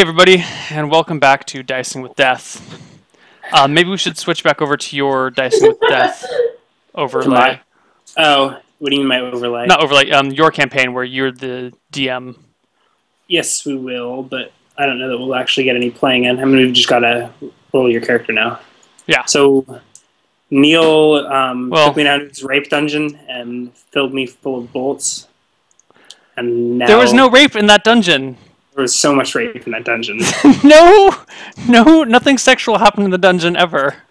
everybody, and welcome back to Dicing with Death. Maybe we should switch back over to your Dicing with Death overlay. Oh, what do you mean by overlay? Not overlay, your campaign where you're the DM. Yes, we will, but I don't know that we'll actually get any playing in. I mean, we've just got to roll your character now. Yeah. So, Neal took me down to his rape dungeon and filled me full of bullets. And now... There was no rape in that dungeon. There was so much rape in that dungeon. No, nothing sexual happened in the dungeon ever.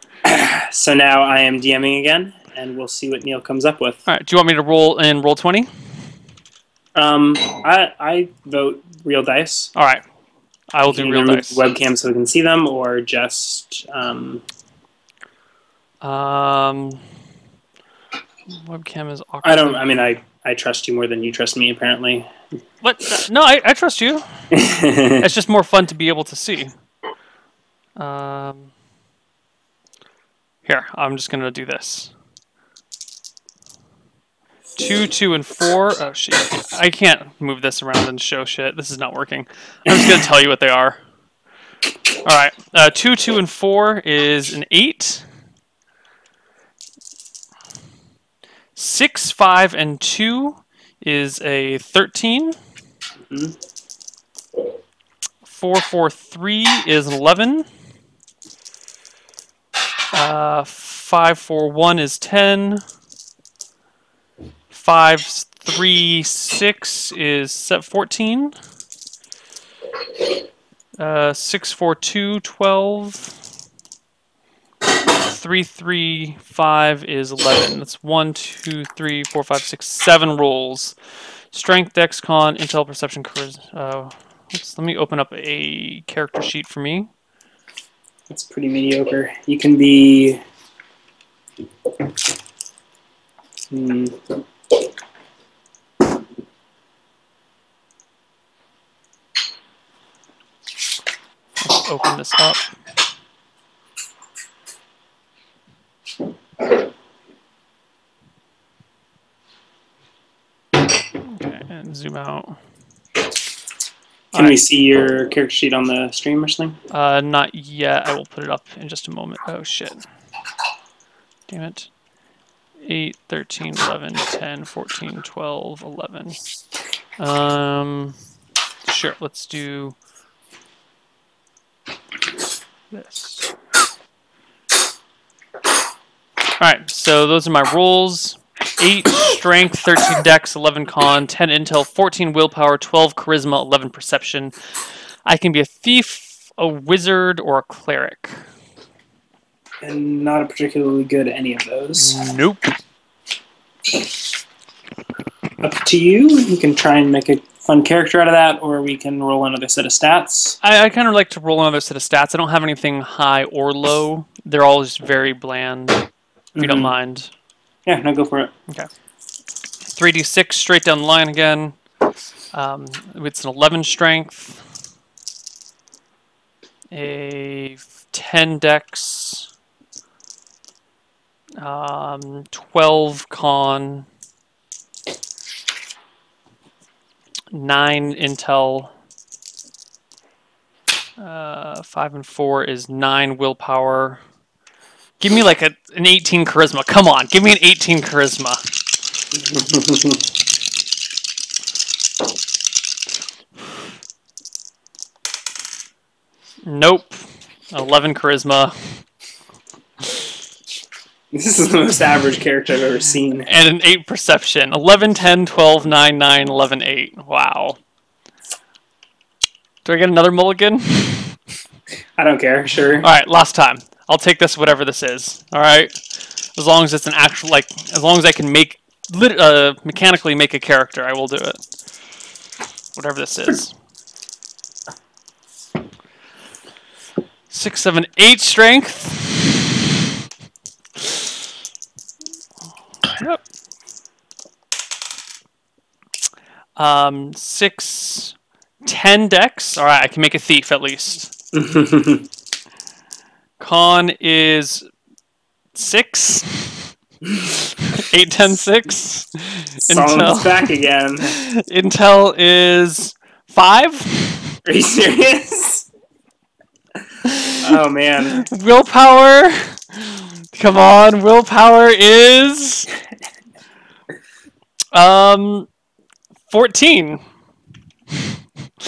So now I am DMing again, and we'll see what Neal comes up with. All right, do you want me to roll in Roll20? I vote real dice. All right, I will do real dice. Webcam so we can see them, or just... Webcam is awkward. I trust you more than you trust me, apparently. What? No, I trust you. It's just more fun to be able to see. Here, I'm just going to do this. 2, 2, and 4. Oh, shit. I can't move this around and show shit. This is not working. I'm just going to tell you what they are. All right. 2, 2, and 4 is an 8. 6, 5, and 2 is a 13. 4, 4, 3 is an 11. 5, 4, 1 is 10. 5, 3, 6 is 14. 6, 4, 2, 12. 3, 3, 5 is 11. That's 1, 2, 3, 4, 5, 6, 7 rolls. Strength, Dex, Con, Intel, Perception, Charisma. Let me open up a character sheet for me. That's pretty mediocre. You can be... Let's open this up. Okay, and zoom out. Can we see your character sheet on the stream or something? Not yet. I will put it up in just a moment. Oh, shit. Damn it. 8, 13, 11, 10, 14, 12, 11. Sure, let's do this. Alright, so those are my rolls. 8 strength, 13 dex, 11 con, 10 intel, 14 willpower, 12 charisma, 11 perception. I can be a thief, a wizard, or a cleric. And not particularly good at any of those. Nope. Up to you. You can try and make a fun character out of that, or we can roll another set of stats. I kind of like to roll another set of stats. I don't have anything high or low. They're all just very bland, if you don't mind. Yeah, no, go for it. Okay. 3d6 straight down the line again. It's an 11 strength. A 10 dex. 12 con. 9 intel. 5 and 4 is 9 willpower. Give me like an 18 charisma. Come on, give me an 18 charisma. Nope. 11 charisma. This is the most average character I've ever seen. And an 8 perception. 11, 10, 12, 9, 9, 11, 8. Wow. Do I get another mulligan? I don't care, sure. Alright, last time. I'll take this, whatever this is. Alright? As long as it's an actual, as long as I can mechanically make a character, I will do it. Whatever this is. 6, 7, 8 strength. Yep. 6, 10 dex. Alright, I can make a thief at least. Con is 6. 8, 10, 6. Solomon's back again. Intel is 5. Are you serious? Oh man. Willpower. Come on, willpower is 14.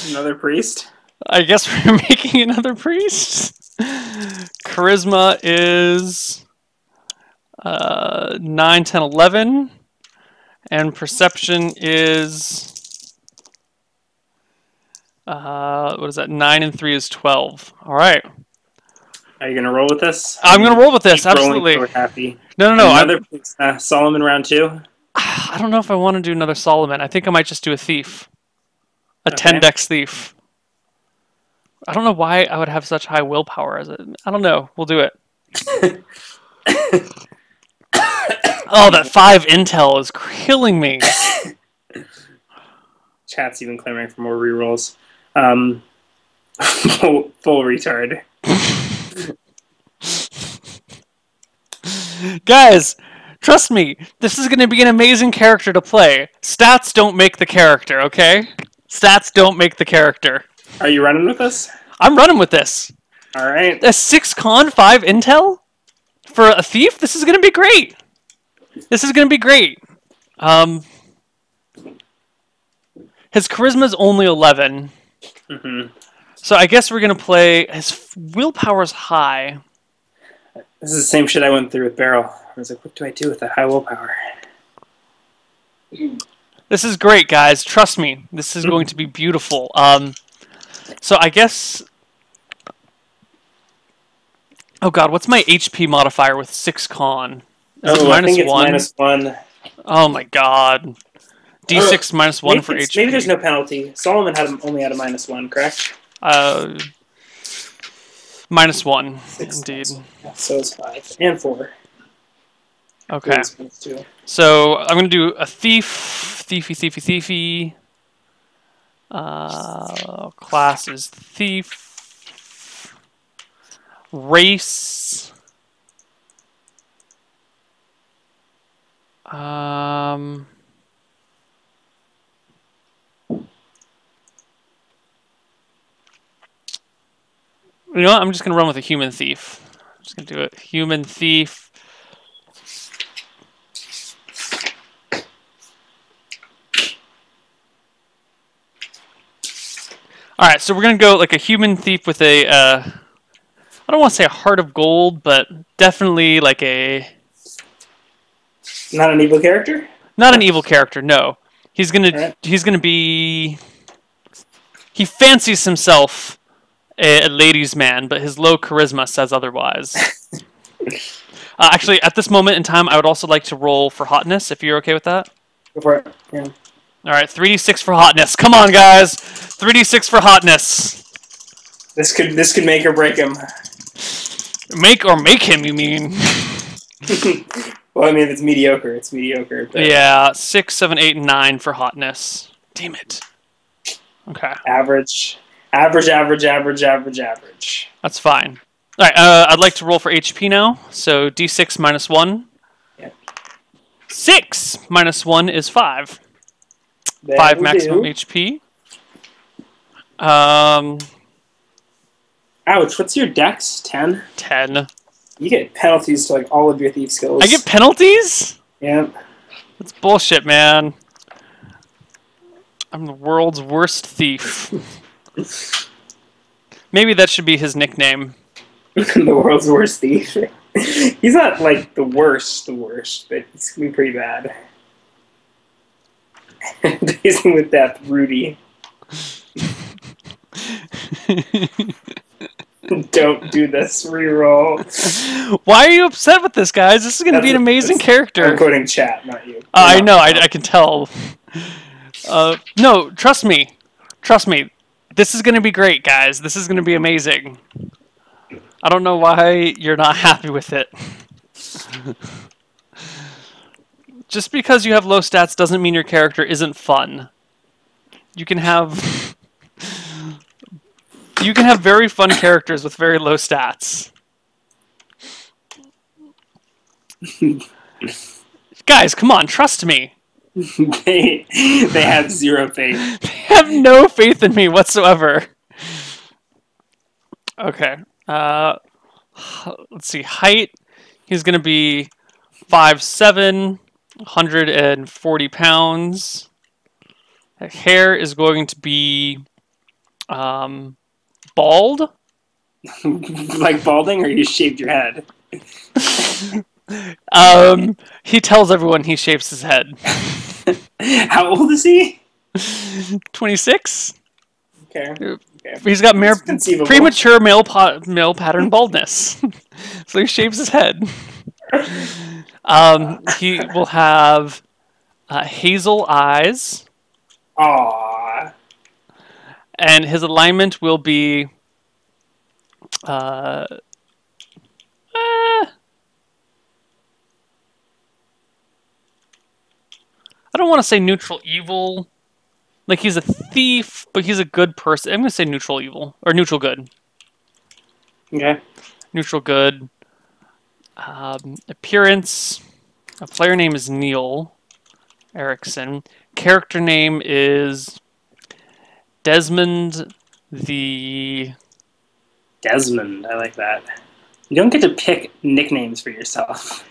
Another priest? I guess we're making another priest. Charisma is 9, 10, 11. And perception is what is that? 9 and 3 is 12. All right. Are you gonna roll with this? I'm gonna roll with this. Keep rolling Absolutely. till we're happy. No. Another Solomon round 2. I don't know if I want to do another Solomon. I think I might just do a thief. A 10 dex thief. I don't know why I would have such high willpower as it. I don't know. We'll do it. Oh, that 5 intel is killing me. Chat's even clamoring for more rerolls. Full retard. Guys, trust me, this is going to be an amazing character to play. Stats don't make the character, okay? Stats don't make the character. Are you running with this? I'm running with this. All right. A 6 con, 5 intel for a thief? This is going to be great. This is going to be great. His charisma's only 11. Mm-hmm. So I guess we're going to play... His willpower's high. This is the same shit I went through with Barrel. I was like, what do I do with that high willpower? This is great, guys. Trust me. This is going to be beautiful. So I guess... Oh god, what's my HP modifier with 6 con? Is it I think it's -1. Oh my god. D6 -1 for HP. Maybe there's no penalty. Solomon only had a -1, correct? -1, 6 indeed. So it's 5 and 4. Okay. So I'm gonna do a thief, thiefy. Class is thief. Race. You know what? I'm just gonna run with a human thief. I'm just gonna do it. Human thief. Alright, so we're gonna go like a human thief with a I don't want to say a heart of gold, but definitely like a... Not an evil character? Not an evil character, no. He's gonna be... He fancies himself a ladies' man, but his low charisma says otherwise. Actually, at this moment in time, I would also like to roll for hotness, if you're okay with that. Go for it. Yeah. Alright, 3d6 for hotness. Come on, guys! 3d6 for hotness. This could make or break him. Make or make him, you mean? Well, I mean, if it's mediocre, it's mediocre. But... Yeah, 6, 7, 8, 9 for hotness. Damn it. Okay. Average. That's fine. Alright, I'd like to roll for HP now. So d6 -1. Yep. 6 -1 is 5. 5 maximum HP. Ouch, what's your dex? 10? 10. You get penalties to like all of your thief skills. I get penalties? Yeah. That's bullshit, man. I'm the world's worst thief. Maybe that should be his nickname. The world's worst thief. He's not like the worst, but he's gonna be pretty bad. Dazing with death, Rudy. Don't do this reroll. Why are you upset with this, guys? This is going to be an amazing character. I'm quoting chat, not you. I know, I can tell. No, trust me. Trust me. This is going to be great, guys. This is going to be amazing. I don't know why you're not happy with it. Just because you have low stats doesn't mean your character isn't fun. You can have... You can have very fun characters with very low stats. Guys, come on, trust me. They have zero faith. They have no faith in me whatsoever. Okay. Let's see. Height. He's going to be 5'7", 140 pounds. Hair is going to be bald. Like balding, or you shaved your head? He tells everyone he shaves his head. How old is he? 26. Okay. He's got premature male pattern baldness, so he shaves his head. He will have hazel eyes. Aww. And his alignment will be I don't want to say neutral evil. Like, he's a thief, but he's a good person. I'm going to say neutral evil. Or neutral good. Okay. Neutral good. Appearance. A player name is Neal. Erickson. Character name is Desmond the... Desmond, I like that. You don't get to pick nicknames for yourself.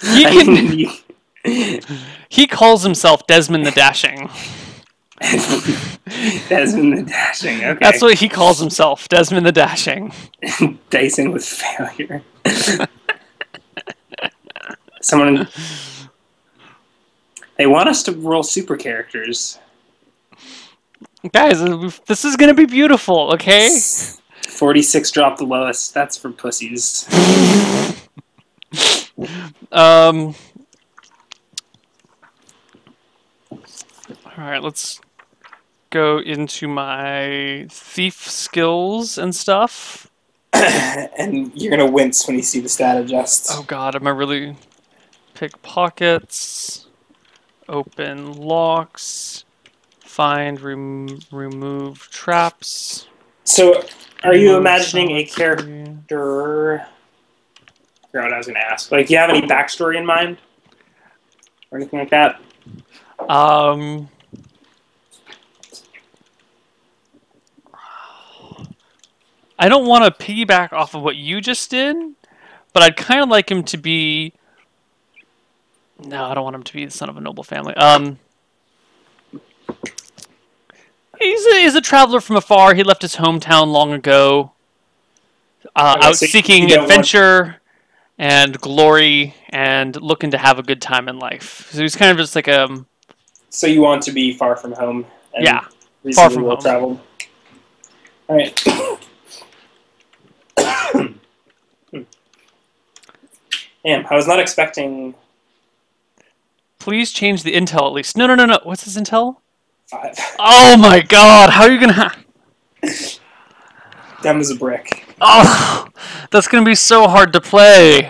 He calls himself Desmond the Dashing. Desmond the Dashing, okay. That's what he calls himself, Desmond the Dashing. Dicing with failure. Someone... They want us to roll super characters. Guys, this is going to be beautiful, okay? 46 dropped the lowest. That's for pussies. Alright, let's go into my thief skills and stuff. And you're going to wince when you see the stat adjust. Oh god, am I really... Pickpockets, open locks, find, remove traps. So, are you imagining a character... I forgot what I was going to ask. Like, do you have any backstory in mind? Or anything like that? I don't want to piggyback off of what you just did, but I'd kind of like him to be... No, I don't want him to be the son of a noble family. He's a traveler from afar. He left his hometown long ago, out seeking adventure and glory and looking to have a good time in life. So he's kind of just like a... So you want to be far from home? And yeah, far from home. Traveled. All right. Damn, I was not expecting... Please change the intel at least. No. What's his intel? 5. Oh my god, how are you gonna... Dumb as a brick. Oh, that's gonna be so hard to play.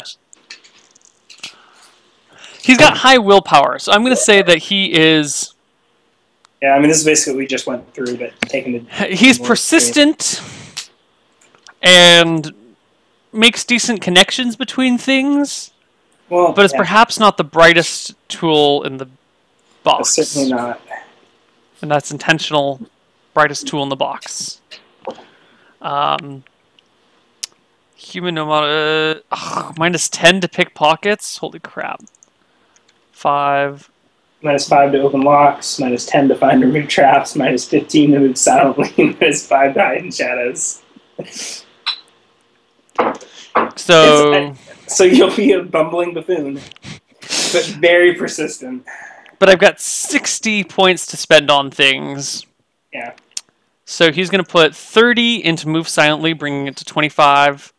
He's got high willpower, so I'm gonna say that he is... Yeah, I mean, this is basically what we just went through, but taking the... He's persistent and makes decent connections between things, well, but is perhaps not the brightest tool in the box. That's certainly not. And that's intentional. Brightest tool in the box. Human nomad... minus 10 to pick pockets? Holy crap. 5... Minus 5 to open locks, minus 10 to find and remove traps, minus 15 to move silently, minus 5 to hide in shadows. So you'll be a bumbling buffoon, but very persistent. But I've got 60 points to spend on things. Yeah. So he's going to put 30 into move silently, bringing it to 25.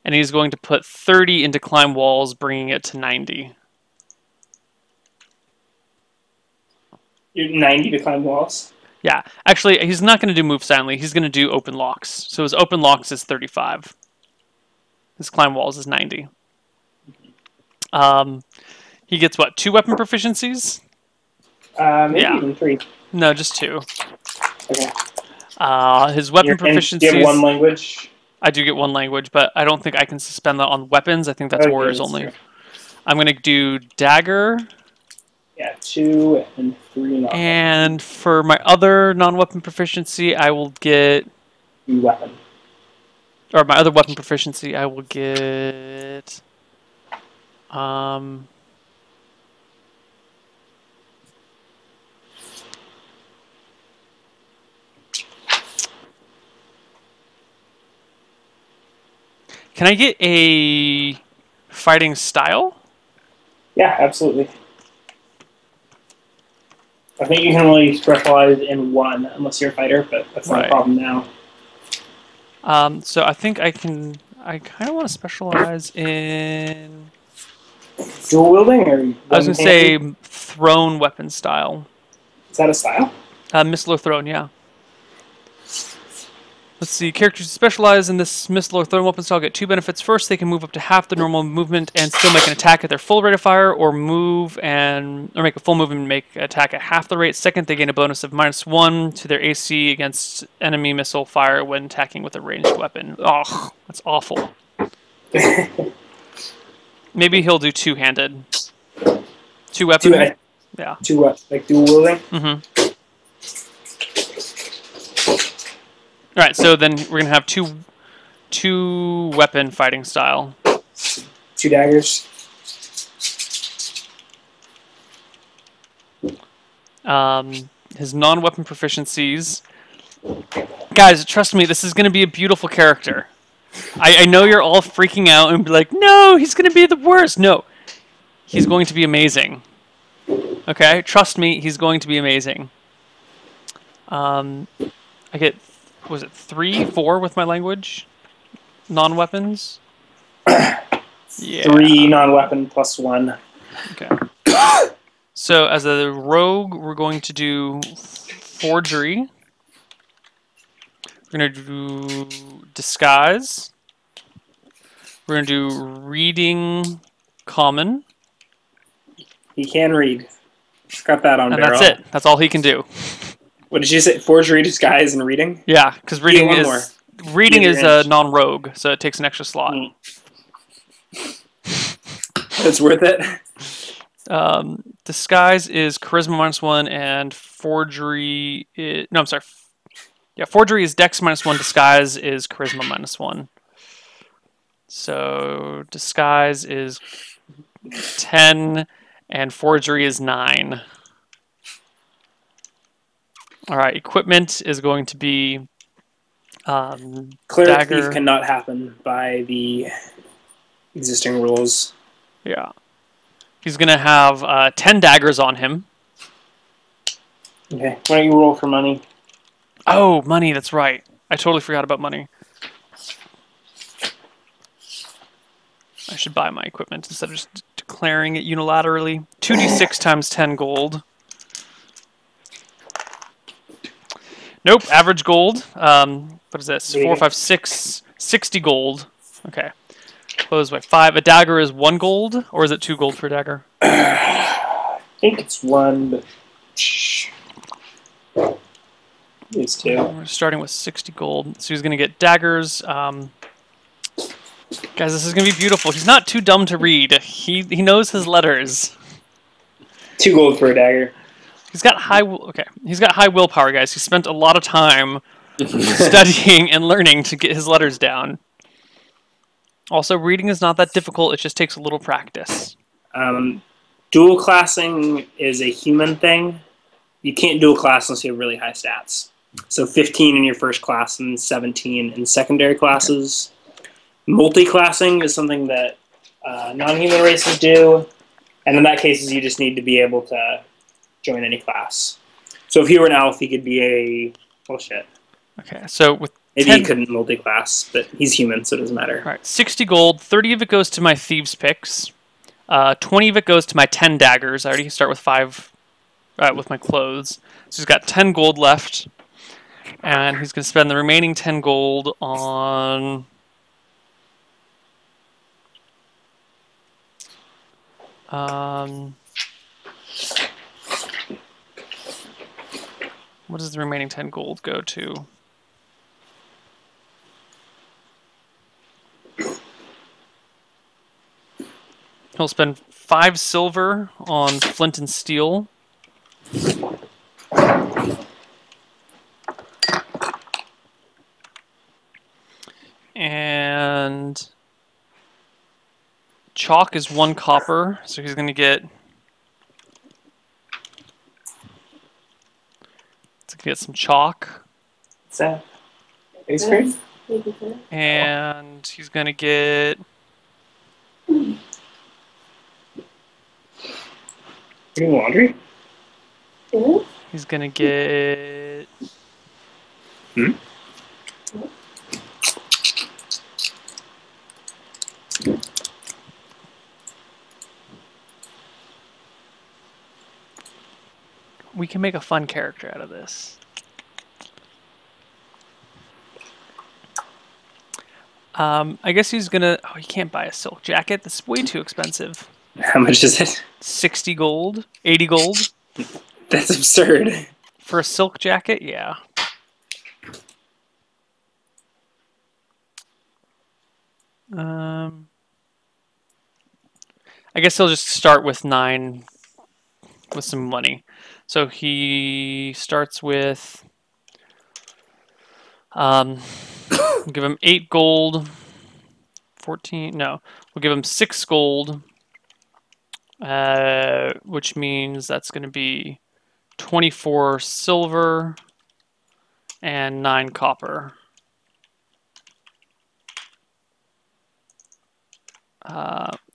And he's going to put 30 into climb walls, bringing it to 90. You're 90 to climb walls? Yeah. Actually, he's not going to do move silently. He's going to do open locks. So his open locks is 35. His climb walls is 90. He gets, what, 2 weapon proficiencies? Maybe even 3. No, just 2. Okay. His weapon proficiencies... Do you have 1 language? I do get 1 language, but I don't think I can suspend that on weapons. I think that's warriors only. True. I'm going to do dagger. Yeah, 2 and 3 non-weapon. And for my other non-weapon proficiency, I will get... Weapon. or my other weapon proficiency, I will get. Can I get a fighting style? Yeah, absolutely. I think you can only specialize in one unless you're a fighter, but that's not a problem now. So I think I can. I kind of want to specialize in dual wielding or I was gonna say thrown weapon style. Is that a style? Missile or thrown, yeah. Let's see. Characters who specialize in this missile or thrown weapon style get 2 benefits. First, they can move up to half the normal movement and still make an attack at their full rate of fire, or make a full move and make an attack at half the rate. Second, they gain a bonus of -1 to their AC against enemy missile fire when attacking with a ranged weapon. Oh, that's awful. Maybe he'll do two-handed. 2 weapon. Yeah. 2 what? Like dual wielding? Mm-hmm. All right, so then we're gonna have two weapon fighting style. 2 daggers. His non-weapon proficiencies. Guys, trust me, this is gonna be a beautiful character. I know you're all freaking out and be like, no, he's gonna be the worst. No, he's going to be amazing. Okay, trust me, he's going to be amazing. I get. Was it 3, 4 with my language? Non-weapons? Yeah. 3 non-weapon plus 1. Okay. So as a rogue, we're going to do forgery. We're going to do disguise. We're going to do reading common. He can read. Got that on and barrel. That's it. That's all he can do. What did you say? Forgery, disguise, and reading? Yeah, because reading is a non-rogue, so it takes an extra slot. It's worth it. Disguise is charisma -1, and forgery is... No, I'm sorry. Yeah, forgery is dex -1, disguise is charisma -1. So disguise is 10, and forgery is 9. All right, equipment is going to be Cleric thief cannot happen by the existing rules. Yeah. He's going to have 10 daggers on him. Okay, why don't you roll for money? Oh, money, that's right. I totally forgot about money. I should buy my equipment instead of just declaring it unilaterally. 2d6 times 10 gold. Nope, average gold. What is this? 4, 5, 6, 60 gold. Okay. Closed by 5. A dagger is 1 gold, or is it 2 gold per dagger? I think it's 1, but it's 2. We're starting with 60 gold. So he's going to get daggers. Guys, this is going to be beautiful. He's not too dumb to read. He knows his letters. 2 gold for a dagger. He's got high willpower, guys. He spent a lot of time studying and learning to get his letters down. Also, reading is not that difficult. It just takes a little practice. Dual classing is a human thing. You can't dual class unless you have really high stats. So 15 in your first class and 17 in secondary classes. Okay. Multi-classing is something that non-human races do. And in that case, you just need to be able to join any class. So if he were an elf, he could be a... Well, shit. Okay, so with maybe he couldn't multi-class, but he's human, so it doesn't matter. All right, 60 gold. 30 of it goes to my thieves' picks. 20 of it goes to my 10 daggers. I already start with 5 with my clothes. So he's got 10 gold left. And he's going to spend the remaining 10 gold on... what does the remaining 10 gold go to? He'll spend 5 silver on flint and steel. And chalk is 1 copper, so he's going to get... some chalk. What's that? Ice cream? And he's going to get... Doing laundry? He's going to get... We can make a fun character out of this. I guess he's gonna... Oh, he can't buy a silk jacket. That's way too expensive. How much is it? 60 gold? 80 gold? That's absurd. For a silk jacket? Yeah. I guess he'll just start with 9 with some money. So he starts with... we'll give him 8 gold. 14... No. We'll give him 6 gold. Which means that's going to be 24 silver and 9 copper.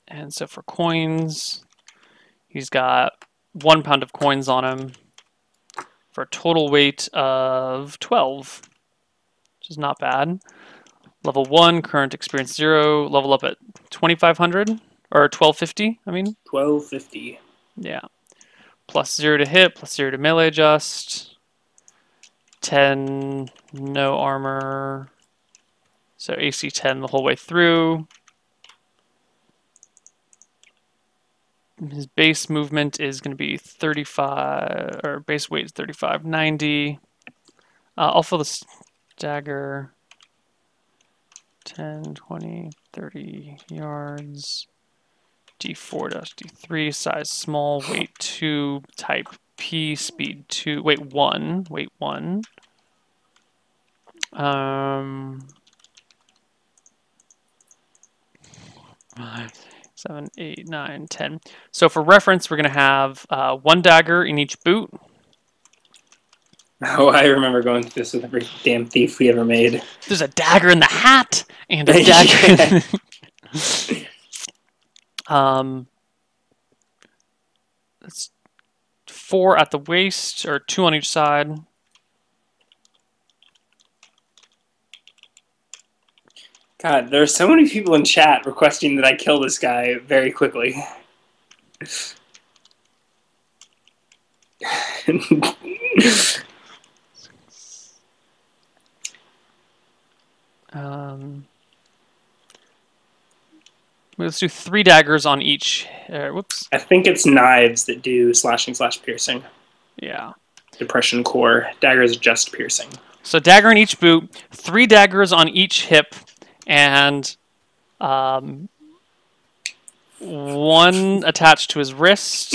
And so for coins, he's got 1 pound of coins on him for a total weight of 12, which is not bad. Level 1, current experience 0, level up at 2,500, or 1,250, I mean? 1,250. Yeah. Plus 0 to hit, plus 0 to melee adjust. 10, no armor. So AC 10 the whole way through. His base movement is going to be 35, or base weight is 35, 90. I'll fill this dagger 10, 20, 30 yards. D4-D3, size small, weight 2, type P, speed 2, weight 1, weight 1. 7, 8, 9, 10. So for reference, we're going to have 1 dagger in each boot. Oh, I remember going through this with every damn thief we ever made. There's a dagger in the hat and a dagger. That's 4 at the waist, or 2 on each side. God, there are so many people in chat requesting that I kill this guy very quickly. Let's do 3 daggers on each. Whoops. I think it's knives that do slashing/piercing. Yeah. Depression core. Daggers just piercing. So dagger in each boot, 3 daggers on each hip, and 1 attached to his wrist.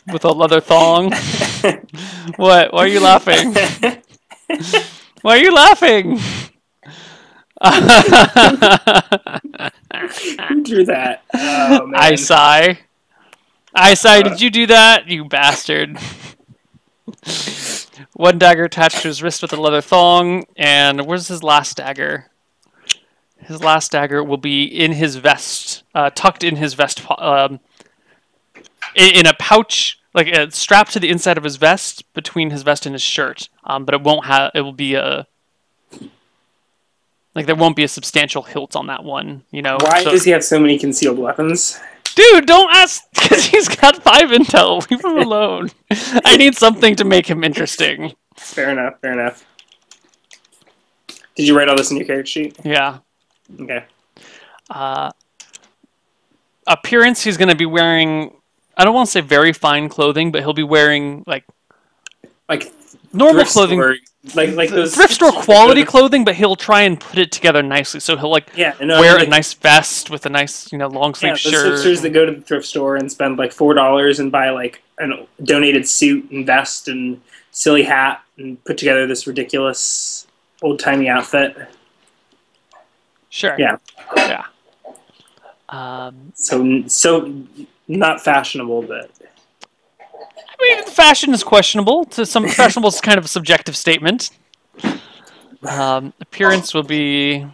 With a leather thong. What? Why are you laughing? Why are you laughing? Who drew that? Oh, man. I did you do that? You bastard. 1 dagger attached to his wrist with a leather thong. And where's his last dagger? His last dagger will be in his vest, tucked in his vest, in a pouch, like strapped to the inside of his vest, between his vest and his shirt. But it won't have. It will be a. Like there won't be a substantial hilt on that one, you know. Why does he have so many concealed weapons? Dude, don't ask, because he's got 5 intel. Leave him alone. I need something to make him interesting. Fair enough. Fair enough. Did you write all this in your character sheet? Yeah. Okay. Appearance, he's going to be wearing, I don't want to say very fine clothing, but he'll be wearing like normal clothing. Like those thrift store quality clothing, but he'll try and put it together nicely. So he'll wear a nice vest with a nice, long sleeve shirt. Those hipsters that go to the thrift store and spend like $4 and buy like a donated suit and vest and silly hat and put together this ridiculous old-timey outfit. Sure. Yeah. Yeah. So not fashionable, but I mean, fashion is questionable. Fashionable is kind of a subjective statement. Appearance will be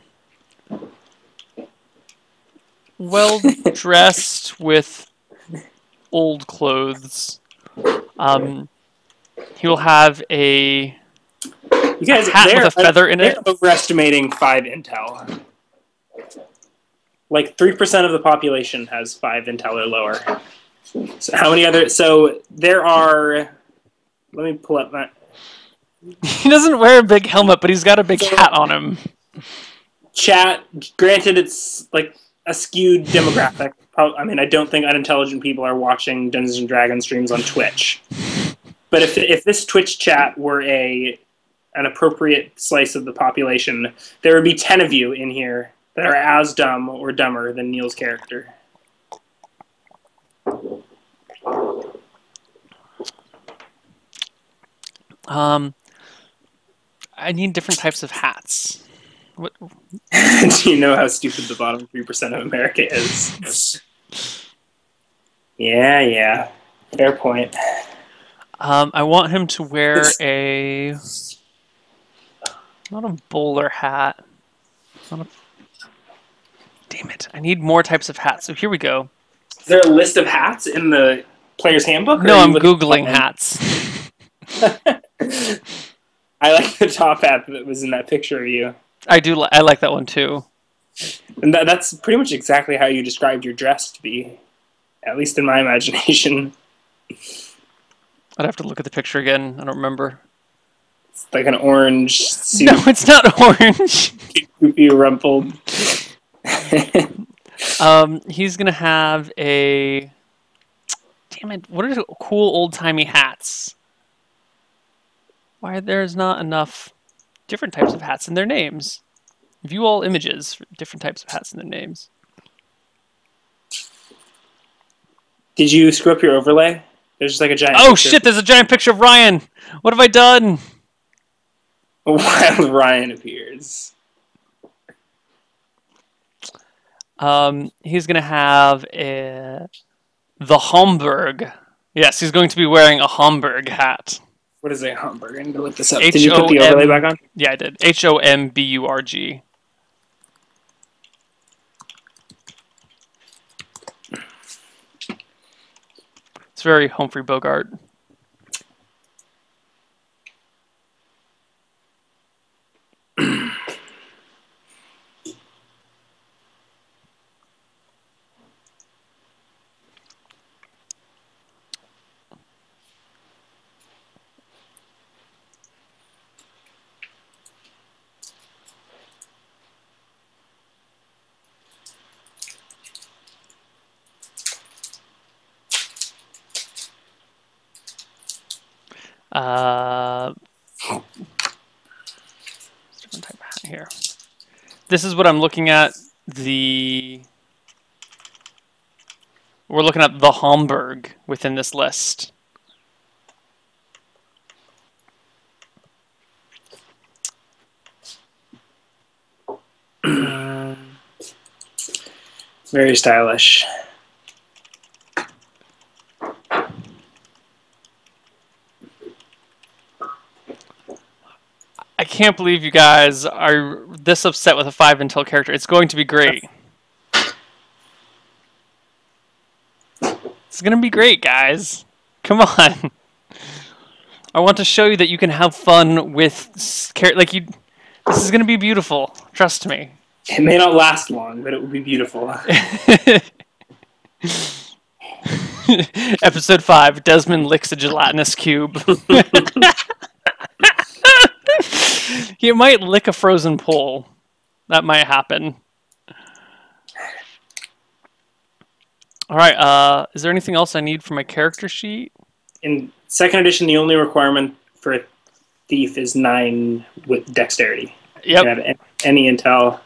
well dressed with old clothes. He will have a you guys hat with a feather in it. They're overestimating 5 intel. Like 3% of the population has 5 intel or lower. So how many other? So there are. Let me pull up that. He doesn't wear a big helmet, but he's got a big hat on him. Chat. Granted, it's like a skewed demographic. I mean, I don't think unintelligent people are watching Dungeons and Dragons streams on Twitch. But if this Twitch chat were an appropriate slice of the population, there would be 10 of you in here that are as dumb or dumber than Neal's character. I need different types of hats. What? Do you know how stupid the bottom 3% of America is? Yeah. Fair point. I want him to wear not a bowler hat. Damn it! I need more types of hats. So here we go. Is there a list of hats in the player's handbook? No, I'm googling hats. I like the top hat that was in that picture of you. I do. I like that one too. And that's pretty much exactly how you described your dress to be, at least in my imagination. I'd have to look at the picture again. I don't remember. It's like an orange suit. No, it's not orange. Poopy rumpled. He's gonna have a. Damn it! What are cool old timey hats? Why there's not enough different types of hats in their names? View all images for different types of hats in their names. Did you screw up your overlay? There's just like a giant. Oh shit! There's a giant picture of Ryan. What have I done? Wild Ryan appears. He's gonna have the Homburg. Yes, he's going to be wearing a Homburg hat. What is a Homburg? I need to look this up. Did you put the overlay back on? Yeah, I did. Homburg. It's very Humphrey Bogart. Different type of hat here. This is what I'm looking at. We're looking at the Homburg within this list. Very stylish. I can't believe you guys are this upset with a 5 intel character. It's going to be great. It's going to be great, guys. Come on. I want to show you that you can have fun with this is going to be beautiful. Trust me. It may not last long, but it will be beautiful. Episode 5, Desmond licks a gelatinous cube. He might lick a frozen pole. That might happen. Alright, is there anything else I need for my character sheet? In 2nd edition, the only requirement for a thief is 9 with dexterity. Yep. You can have any intel.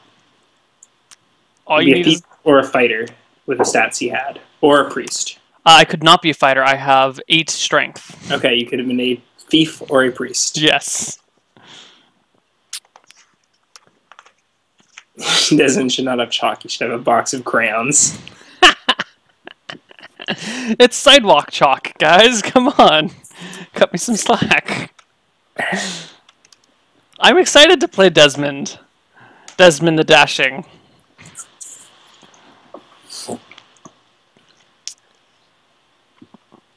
All you need is... Or a fighter with the stats he had. Or a priest. I could not be a fighter. I have 8 strength. Okay, you could have been 8 thief or a priest. Yes. Desmond should not have chalk. He should have a box of crayons. It's sidewalk chalk, guys. Come on. Cut me some slack. I'm excited to play Desmond. Desmond the Dashing.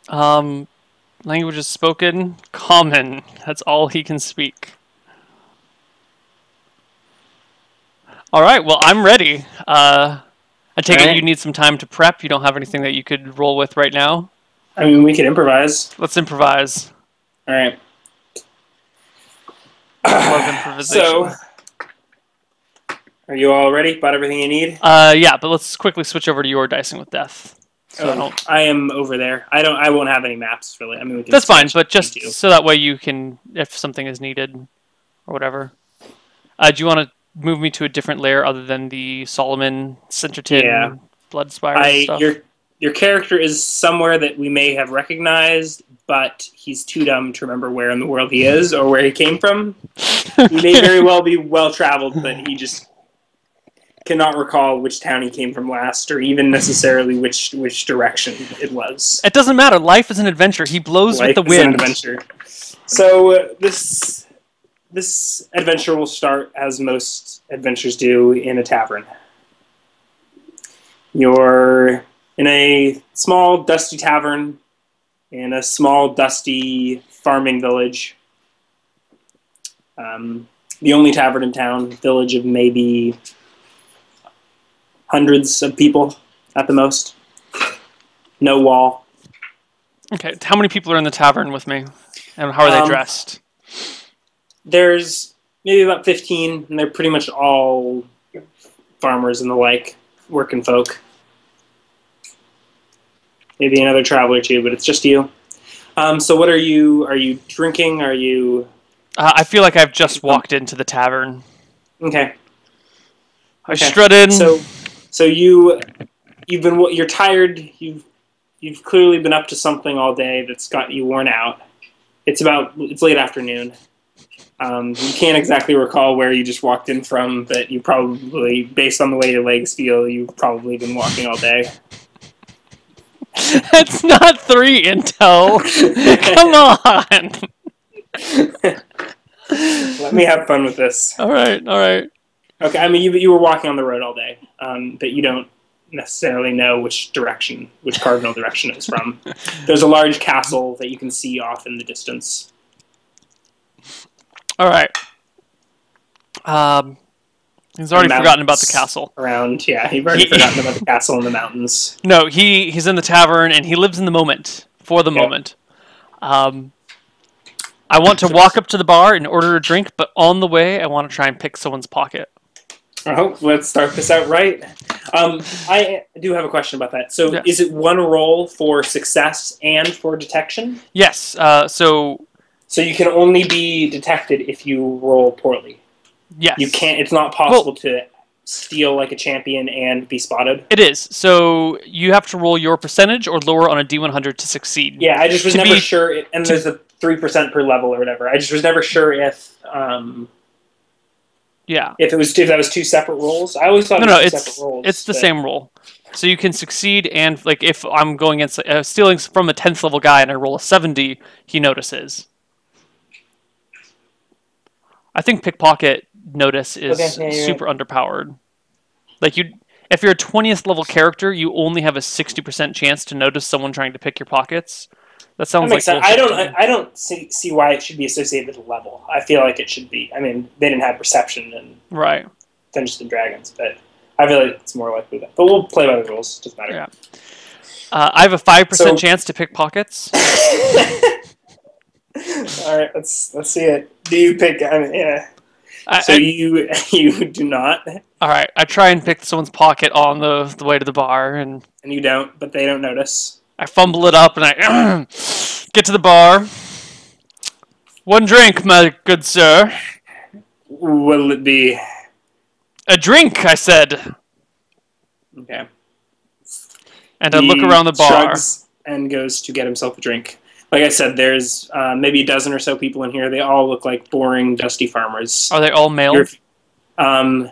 Language is spoken. Common. That's all he can speak. Alright, well, I'm ready. I take it you need some time to prep. You don't have anything that you could roll with right now? I mean, we could improvise. Let's improvise. All right. Love improvisation. So, are you all ready? Got everything you need? Yeah, but let's quickly switch over to your dicing with death. So I am over there. I won't have any maps really. I mean, we can that's fine, but just so that way you can, if something is needed or whatever. Do you want to move me to a different layer other than the Solomon, Centerton, Blood Spire stuff? Your character is somewhere that we may have recognized, but he's too dumb to remember where in the world he is or where he came from. He may very well be well-traveled, but he just cannot recall which town he came from last or even necessarily which direction it was. It doesn't matter. Life is an adventure. He blows with the wind. Life is an adventure. So this adventure will start, as most adventures do, in a tavern. You're in a small, dusty tavern in a small, dusty farming village. The only tavern in town, village of maybe hundreds of people at the most. No wall. Okay, how many people are in the tavern with me? And how are they dressed? There's maybe about 15, and they're pretty much all farmers and the like, working folk. Maybe another traveler too, but it's just you. So what are you drinking? Are you... I feel like I've just walked into the tavern. Okay. I strut in. So you're tired. You've clearly been up to something all day that's got you worn out. It's late afternoon. You can't exactly recall where you just walked in from, but you probably, based on the way your legs feel, you've probably been walking all day. That's not 3 intel. Come on. Let me have fun with this. All right. Okay, I mean, you were walking on the road all day, but you don't necessarily know which cardinal direction it's from. There's a large castle that you can see off in the distance. All right. He's already forgotten about the castle. You've already forgotten about the castle in the mountains. No, he's in the tavern, and he lives in the moment, for the moment. I want to walk up to the bar and order a drink, but on the way, I want to try and pick someone's pocket. Oh, let's start this out right. I do have a question about that. So Is it one roll for success and for detection? Yes. So you can only be detected if you roll poorly. Yes. You can't. It's not possible to steal like a champion and be spotted. It is. So you have to roll your percentage or lower on a D100 to succeed. Yeah, I just was never sure. And there's a 3% per level or whatever. I just was never sure if. If that was 2 separate rolls. I always thought it was 2 separate rolls. It's the same roll. So you can succeed, and like if I'm going against stealing from a 10th level guy and I roll a 70, he notices. I think pickpocket notice is super underpowered. Like if you're a 20th level character, you only have a 60% chance to notice someone trying to pick your pockets. That sounds like sense. I don't see why it should be associated with level. I feel like it should be. I mean, they didn't have perception in Dungeons and Dragons, but I feel like it's more likely that. But we'll play by the rules. Doesn't matter. Yeah. I have a 5% chance to pick pockets. All right, let's see it. Do you pick? I mean, yeah. You do not. All right, I try and pick someone's pocket on the way to the bar, and you don't, but they don't notice. I fumble it up, and I get to the bar. 1 drink, my good sir. What'll it be? A drink, I said. Okay. And I look around the bar. Shrugs and goes to get himself a drink. Like I said, there's maybe a dozen or so people in here. They all look like boring, dusty farmers. Are they all male? Um,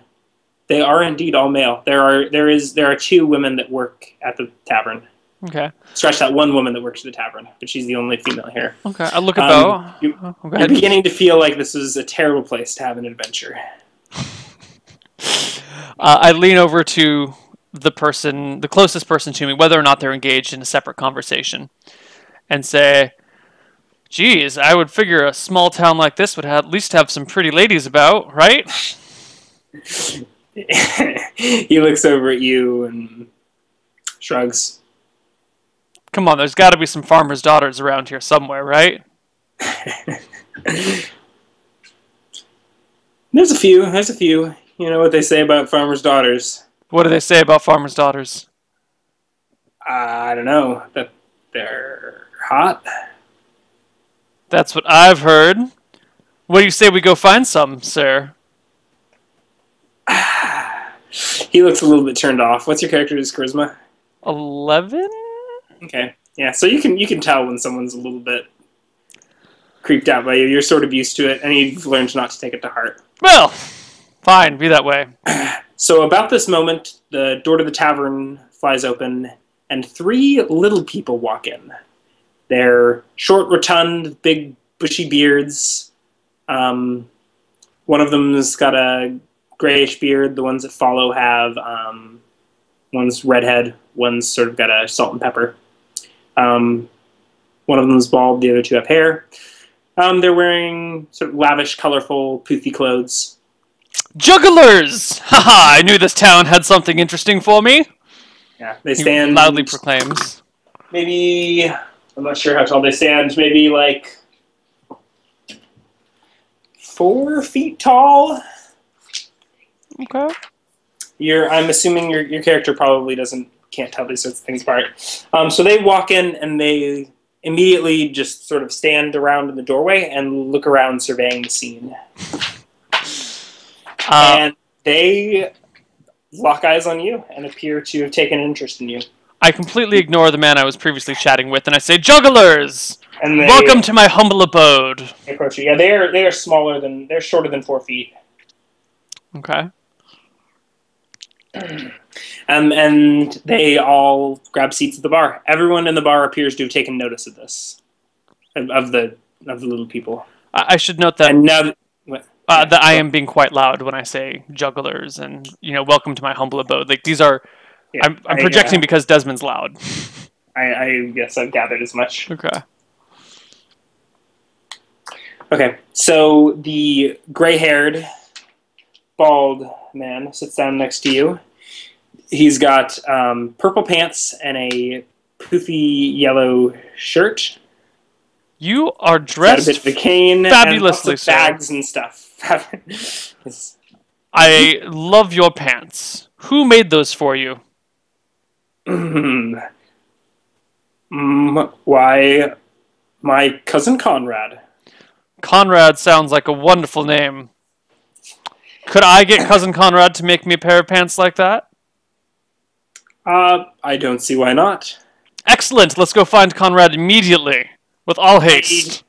they are indeed all male. There are two women that work at the tavern. Okay. Scratch that, one woman that works at the tavern, but she's the only female here. Okay. I look about. You're beginning to feel like this is a terrible place to have an adventure. I lean over to the closest person to me, whether or not they're engaged in a separate conversation, and say, "Geez, I would figure a small town like this would at least have some pretty ladies about, right?" He looks over at you and shrugs. Come on, there's got to be some farmers' daughters around here somewhere, right? There's a few. You know what they say about farmers' daughters. What do they say about farmers' daughters? I don't know. That they're hot. That's what I've heard. What do you say we go find some, sir? He looks a little bit turned off. What's your character's charisma? 11? Okay. Yeah, so you can tell when someone's a little bit creeped out by you. You're sort of used to it, and you've learned not to take it to heart. Well, fine, be that way. So about this moment, the door to the tavern flies open, and three little people walk in. They're short, rotund, big, bushy beards. One of them's got a grayish beard. The ones that follow have one's redhead, one's sort of got a salt and pepper. One of them's bald, the other two have hair. They're wearing sort of lavish, colorful, poofy clothes. Jugglers! Haha, I knew this town had something interesting for me. Yeah, they stand... He loudly proclaims. Maybe... I'm not sure how tall they stand. Maybe like 4 feet tall. Okay. I'm assuming your character probably can't tell these sorts of things apart. So they walk in and they immediately just sort of stand around in the doorway and look around, surveying the scene. And they lock eyes on you and appear to have taken an interest in you. I completely ignore the man I was previously chatting with, and I say, "Jugglers! And Welcome to my humble abode." They approach you. Yeah, they're shorter than 4 feet. Okay. And they all grab seats at the bar. Everyone in the bar appears to have taken notice of this, of the little people. I should note that. And now, that I am being quite loud when I say jugglers and, welcome to my humble abode. Like, these are... Yeah, I'm projecting because Desmond's loud. I guess I've gathered as much. Okay. Okay, so the gray-haired, bald man sits down next to you. He's got purple pants and a poofy yellow shirt. You are dressed got a bit of a cane fabulously, and bags and stuff. I love your pants. Who made those for you? Why, my cousin Conrad. Conrad sounds like a wonderful name. Could I get cousin Conrad to make me a pair of pants like that? I don't see why not. Excellent. Let's go find Conrad immediately, with all haste.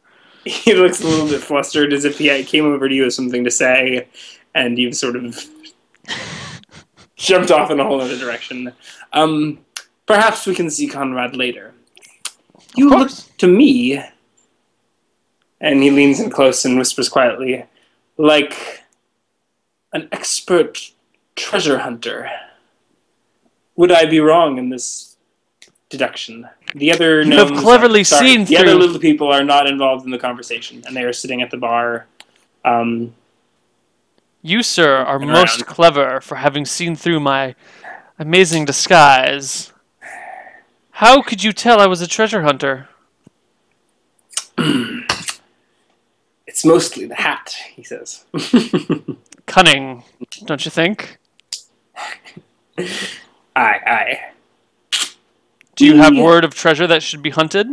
He looks a little bit flustered, as if he came over to you with something to say, and you've sort of jumped off in a whole other direction. Perhaps we can see Conrad later. You look to me, and he leans in close and whispers quietly, like an expert treasure hunter. Would I be wrong in this deduction? The other you have cleverly seen the other little people are not involved in the conversation, and they are sitting at the bar. You, sir, are most clever for having seen through my amazing disguise. How could you tell I was a treasure hunter? It's mostly the hat, he says. Cunning, don't you think? Aye. Do you have word of treasure that should be hunted?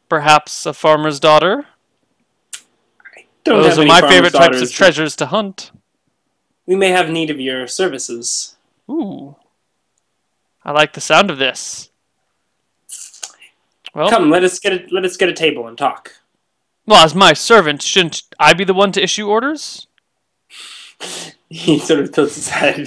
Perhaps a farmer's daughter? Those are my favorite types of treasures to hunt. We may have need of your services. Ooh. I like the sound of this. Well, Come, let us get a table and talk. well, as my servant, shouldn't I be the one to issue orders? He sort of tilts his head.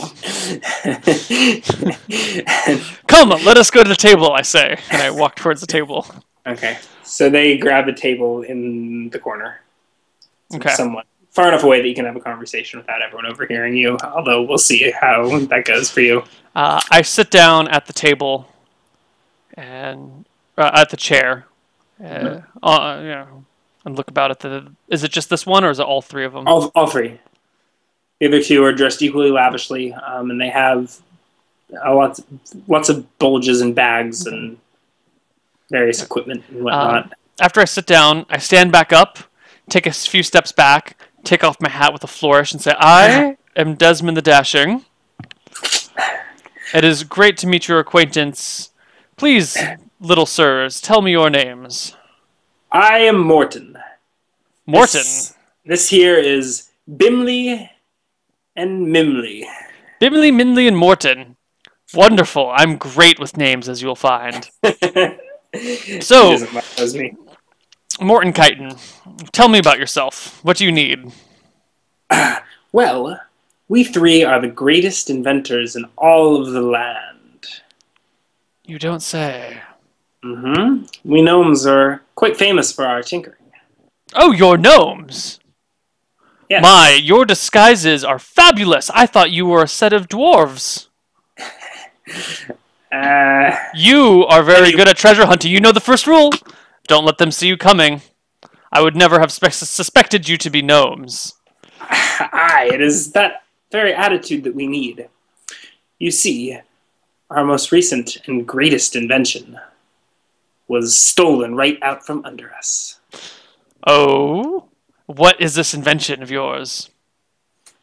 Come, let us go to the table, I say, and I walk towards the table. Okay, so they grab a table in the corner, Okay. somewhat far enough away that you can have a conversation without everyone overhearing you. Although we'll see how that goes for you. I sit down at the table and at the chair, and look about at the. Is it just this one, or is it all three of them? All three. The other two are dressed equally lavishly, and they have lots of bulges and bags and various equipment and whatnot. After I sit down, I stand back up, take a few steps back, take off my hat with a flourish, and say, "I am Desmond the Dashing. It is great to meet your acquaintance. Please, little sirs, tell me your names." I am Morton. Morton. This here is Bimley and Mimley. Bimley, Minley, and Morton. Wonderful. I'm great with names, as you'll find. So, He doesn't recognize me. Morton Kyton, tell me about yourself. What do you need? Well, we three are the greatest inventors in all of the land. You don't say. We gnomes are quite famous for our tinkering. Oh, you're gnomes. Yes. My, your disguises are fabulous. I thought you were a set of dwarves. You are very good at treasure hunting. You know the first rule. Don't let them see you coming. I would never have suspected you to be gnomes. Aye, it is that very attitude that we need. You see, our most recent and greatest invention was stolen right out from under us. Oh? What is this invention of yours?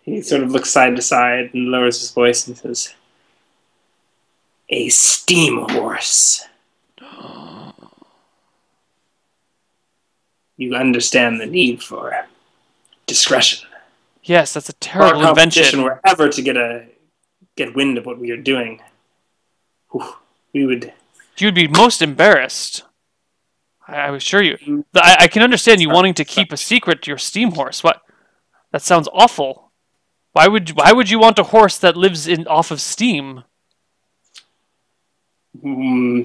He sort of looks side to side and lowers his voice and says, "A steam horse." You understand the need for discretion. Yes, that's a If terrible our competition invention. were ever to get wind of what we are doing, we would. You'd be most embarrassed. I assure you. I can understand you wanting to keep a secret to your steam horse. What? That sounds awful. Why would you want a horse that lives off of steam?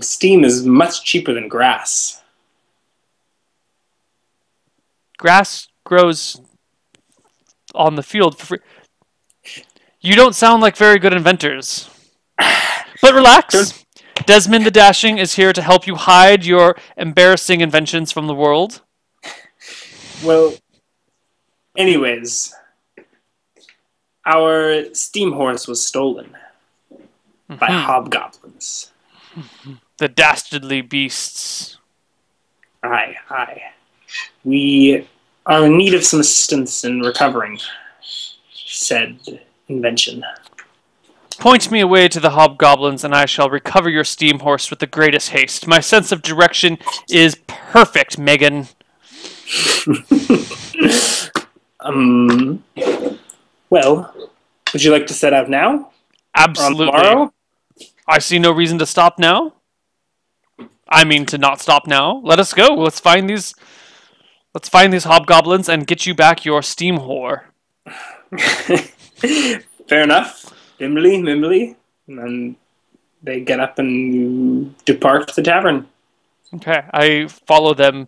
Steam is much cheaper than grass. Grass grows on the field for free. You don't sound like very good inventors. But relax. Desmond the Dashing is here to help you hide your embarrassing inventions from the world. Well, anyways, our steam horse was stolen by hobgoblins. The dastardly beasts. Aye. We are in need of some assistance in recovering said invention. Point me away to the hobgoblins, and I shall recover your steam horse with the greatest haste. My sense of direction is perfect, Megan. Well, would you like to set out now? Absolutely. Or tomorrow? I see no reason to stop now. I mean to not stop now. Let us go. Let's find these hobgoblins and get you back your steam whore. Fair enough. Mimley. And then they get up and depart the tavern. Okay. I follow them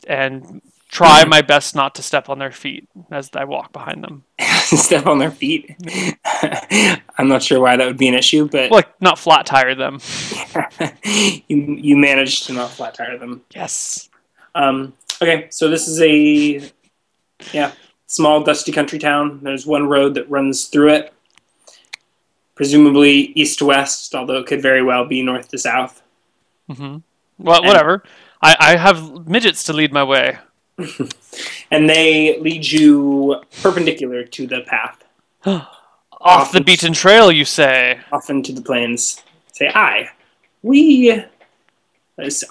and try my best not to step on their feet as I walk behind them. Step on their feet. I'm not sure why that would be an issue, but Like, not flat tire them. you managed to not flat tire them. Yes. Okay, so this is a small dusty country town. There's one road that runs through it, presumably east to west, although it could very well be north to south. Well, whatever. I have midgets to lead my way. And they lead you perpendicular to the path. Off the beaten trail, you say? Off into the plains. Say, aye.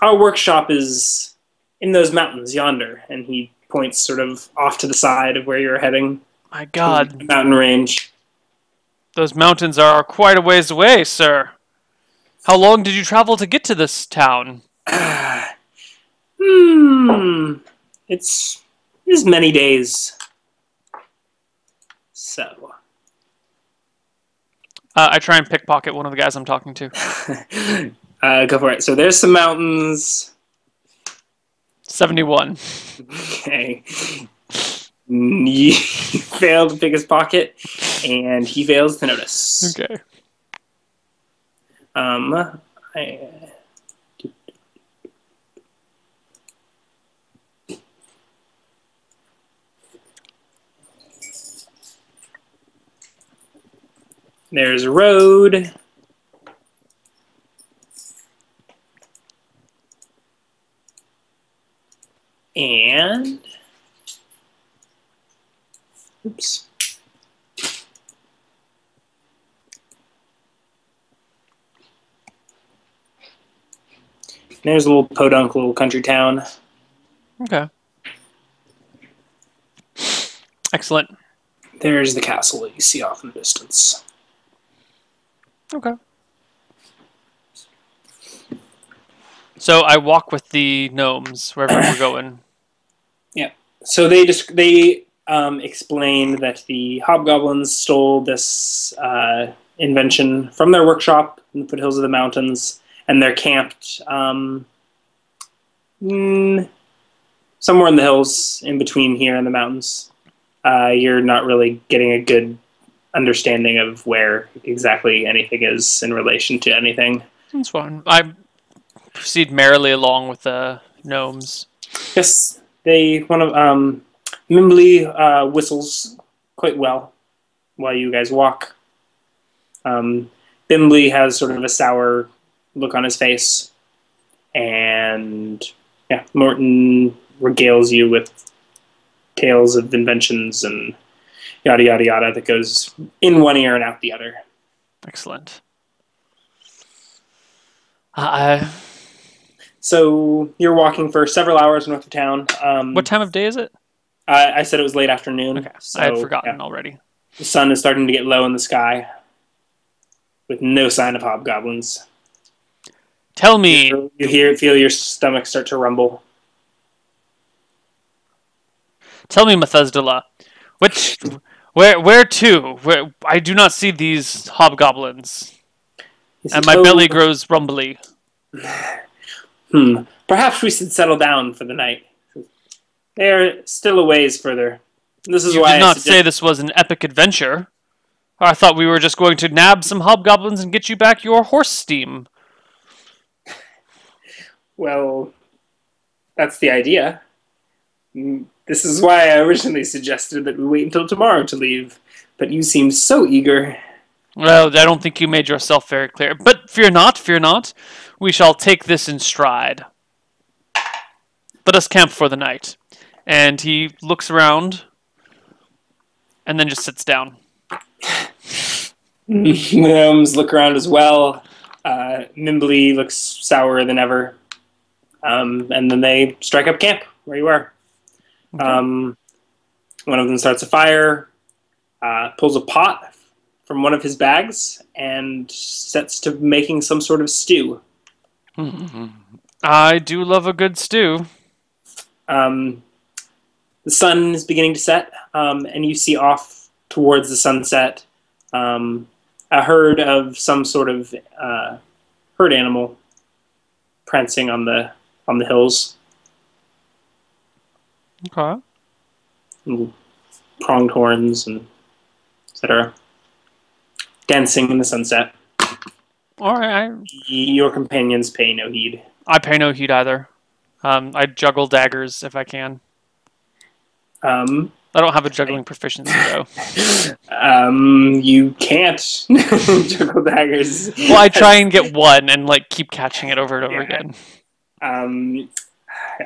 Our workshop is in those mountains yonder. And he points sort of off to the side of where you're heading. My God. Mountain range. Those mountains are quite a ways away, sir. How long did you travel to get to this town? Hmm. It's many days. So. I try and pickpocket one of the guys I'm talking to. Go for it. So there's some mountains. 71. Okay. You failed to pick his pocket, and he fails to notice. Okay. There's a road. And oops. There's a little podunk little country town. Okay. Excellent. There's the castle that you see off in the distance. Okay. So I walk with the gnomes wherever we're going. Yeah. So they explained that the hobgoblins stole this invention from their workshop in the foothills of the mountains, and they're camped somewhere in the hills in between here and the mountains. You're not really getting a good understanding of where exactly anything is in relation to anything. That's fine. I proceed merrily along with the gnomes. Yes, one of Mimbly whistles quite well while you guys walk. Bimbley has sort of a sour look on his face, and yeah, Morton regales you with tales of inventions and yada yada yada that goes in one ear and out the other. Excellent. So you're walking for several hours north of town. What time of day is it? I said it was late afternoon. Okay, so, I had forgotten already. The sun is starting to get low in the sky, with no sign of hobgoblins. Tell me. You feel your stomach start to rumble. Tell me, Methuselah. Where to? I do not see these hobgoblins, and my belly grows rumbly. Perhaps we should settle down for the night. They are still a ways further. This is You why did not say this was an epic adventure. I thought we were just going to nab some hobgoblins and get you back your horse steam. Well, that's the idea. This is why I originally suggested that we wait until tomorrow to leave, but you seem so eager. Well, I don't think you made yourself very clear. But fear not, fear not. We shall take this in stride. Let us camp for the night. And he looks around and then just sits down. The gnomes look around as well. Mimbly looks sourer than ever. And then they strike up camp where you are. Okay. One of them starts a fire, pulls a pot from one of his bags, and sets to making some sort of stew. I do love a good stew. The sun is beginning to set, and you see off towards the sunset a herd of some sort of herd animal prancing on the hills. Okay. And pronged horns and etc. Dancing in the sunset. All right. Your companions pay no heed. I pay no heed either. I juggle daggers if I can. I don't have a juggling proficiency though. You can't juggle daggers. Well, I try and get one and like keep catching it over and over again.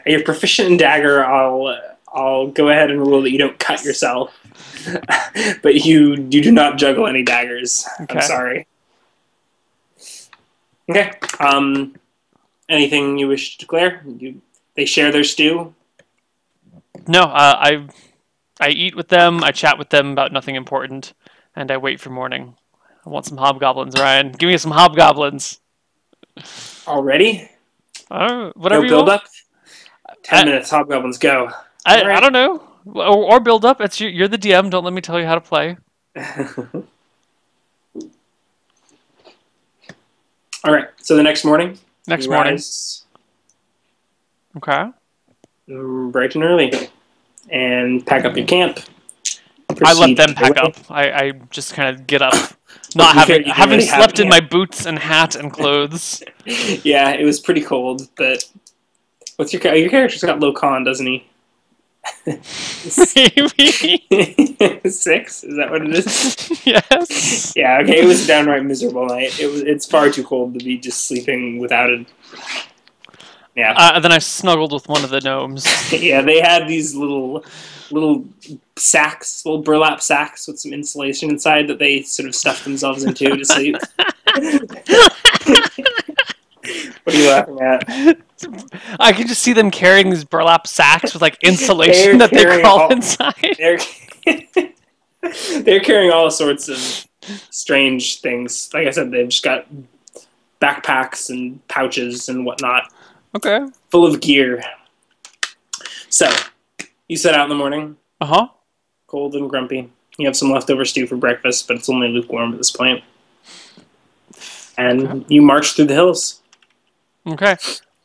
You're proficient in dagger. I'll go ahead and rule that you don't cut yourself, but you do not juggle any daggers. Okay. I'm sorry. Okay. Anything you wish to declare? They share their stew? No, I eat with them, I chat with them about nothing important, and I wait for morning. I want some hobgoblins, Ryan. Give me some hobgoblins. Already? Whatever no you build want. up? 10 minutes, hobgoblins, go. All I right. don't know. Or build up. You're the DM. Don't let me tell you how to play. All right. So the next morning, Next you morning. rise Okay. bright and early and pack up your camp. I let Proceed them on your pack way. up. I just kind of get up, not You didn't having really have slept in any. my boots and hat and clothes. Yeah, it was pretty cold, but what's your character's got low con, doesn't he? Maybe. 6? Is that what it is? Yes. Yeah, okay, it was a downright miserable night. It's far too cold to be just sleeping without it. Yeah. Then I snuggled with one of the gnomes. Yeah, they had these little sacks, little burlap sacks with some insulation inside that they sort of stuffed themselves into to sleep. What are you laughing at? I can just see them carrying these burlap sacks with like They're insulation that they carrying crawl all- inside. They're carrying all sorts of strange things. Like I said, they've just got backpacks and pouches and whatnot Okay. full of gear. So, you set out in the morning, Uh-huh. cold and grumpy. You have some leftover stew for breakfast, but it's only lukewarm at this point. And you march through the hills. Okay.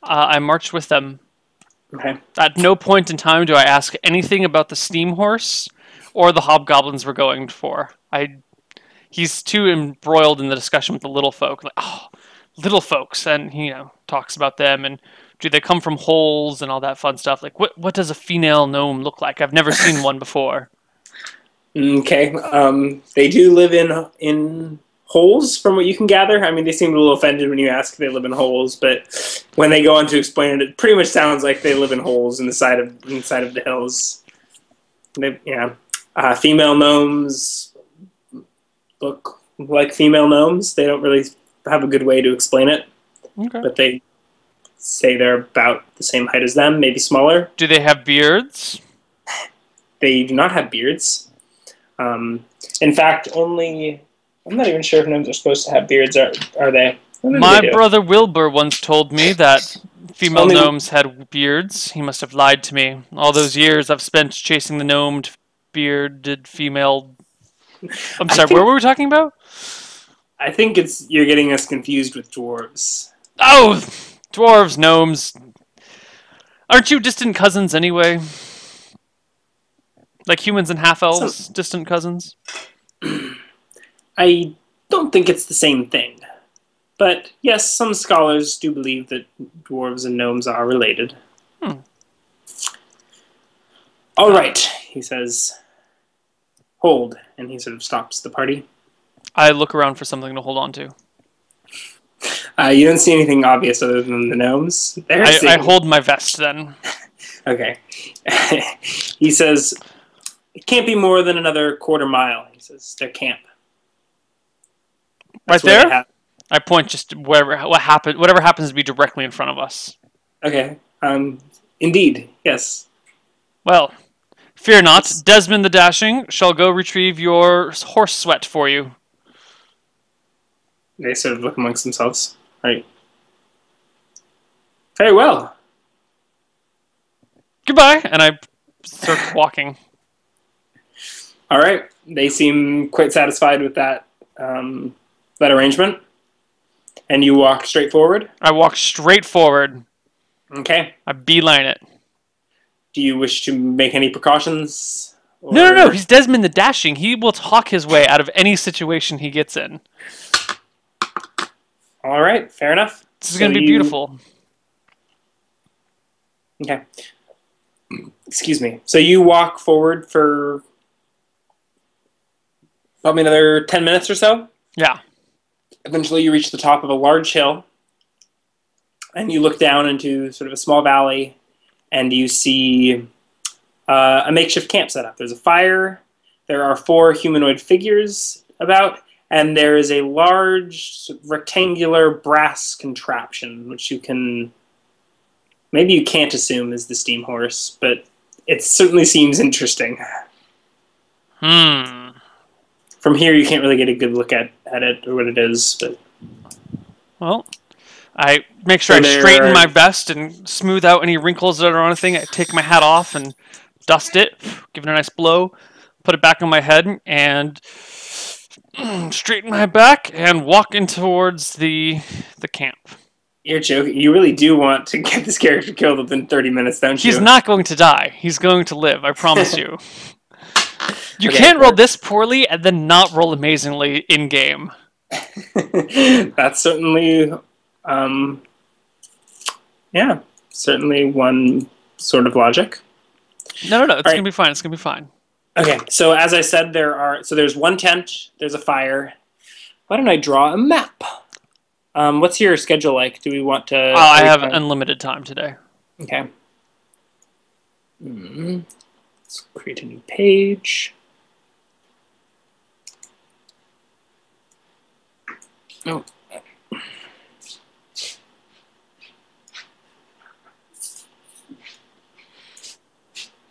I marched with them. Okay. At no point in time do I ask anything about the steam horse or the hobgoblins we're going for. He's too embroiled in the discussion with the little folk. Like, oh, little folks, and he, talks about them and do they come from holes and all that fun stuff. Like, what does a female gnome look like? I've never seen one before. Okay. They do live in holes, from what you can gather. I mean, they seemed a little offended when you ask if they live in holes, but when they go on to explain it, it pretty much sounds like they live in holes inside of the hills. Female gnomes look like female gnomes. They don't really have a good way to explain it, Okay. but they say they're about the same height as them, maybe smaller. Do they have beards? They do not have beards. In fact, I'm not even sure if gnomes are supposed to have beards. Are they? My brother Wilbur once told me that female Only- gnomes had beards. He must have lied to me. All those years I've spent chasing the gnomed, bearded female. I'm sorry, where were we talking about? I think you're getting us confused with dwarves. Oh, dwarves, gnomes. Aren't you distant cousins anyway? Like humans and half-elves, distant cousins? I don't think it's the same thing. But yes, some scholars do believe that dwarves and gnomes are related. All right, he says. Hold, and he sort of stops the party. I look around for something to hold on to. You don't see anything obvious other than the gnomes. I hold my vest then. Okay. He says, it can't be more than another quarter mile. He says, their camp. Right That's where they there? have- I point just whatever happens to be directly in front of us. Okay. Indeed, yes. Well, fear not. Desmond the Dashing shall go retrieve your horse sweat for you. They sort of look amongst themselves. Right. Very well. Goodbye, and I start walking. All right. They seem quite satisfied with that arrangement. And you walk straight forward? I walk straight forward. Okay. I beeline it. Do you wish to make any precautions? No. He's Desmond the Dashing. He will talk his way out of any situation he gets in. All right. Fair enough. This is going to be beautiful. Okay. Excuse me. So you walk forward for probably another 10 minutes or so. Yeah. Eventually you reach the top of a large hill, and you look down into sort of a small valley, and you see a makeshift camp set up. There's a fire, there are 4 humanoid figures about, and there is a large rectangular brass contraption, which maybe you can't assume is the steam horse, but it certainly seems interesting. From here, you can't really get a good look at it or what it is. But well, I make sure I straighten my vest and smooth out any wrinkles that are on anything. I take my hat off and dust it, give it a nice blow, put it back on my head, and straighten my back and walk in towards the camp. You're joking. You really do want to get this character killed within 30 minutes, don't you? He's not going to die. He's going to live. I promise you. You can't roll this poorly and then not roll amazingly in game. That's certainly, certainly one sort of logic. No. It's going to be fine. It's going to be fine. Okay, so as I said, there's one tent, there's a fire. Why don't I draw a map? What's your schedule like? Do we want to... I have unlimited time today. Okay. Let's create a new page. Oh.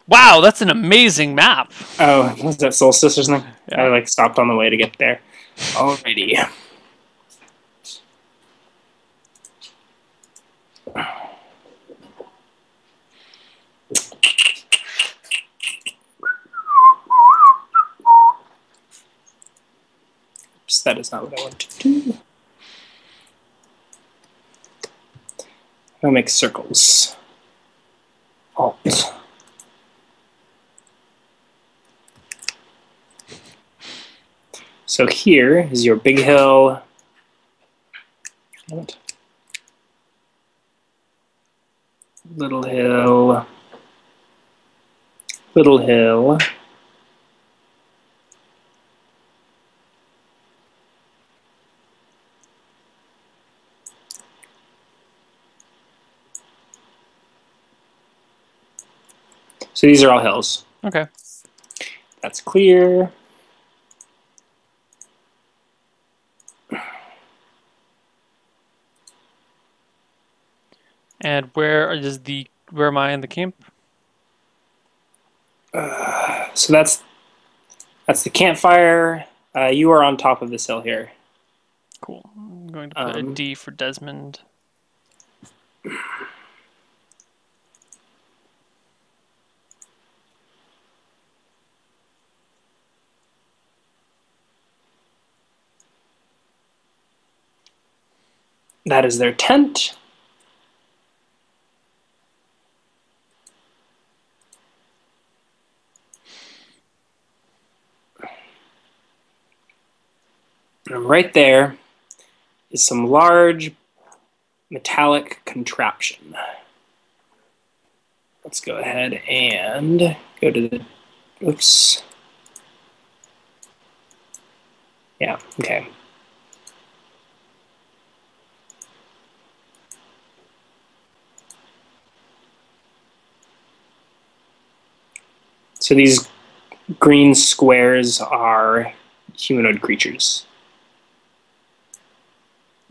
Wow, that's an amazing map. Oh, was that Solstice or something? Yeah. I stopped on the way to get there. Alrighty. Oops, that is not what I want to do. I'll make circles. Alt. So here is your big hill. Little hill. Little hill. So these are all hills. Okay. That's clear. And where am I in the camp? So that's the campfire. You are on top of this hill here. Cool. I'm going to put a D for Desmond. That is their tent. And right there is some large metallic contraption. Let's go ahead and go to the... Oops. Yeah, okay. So these green squares are humanoid creatures.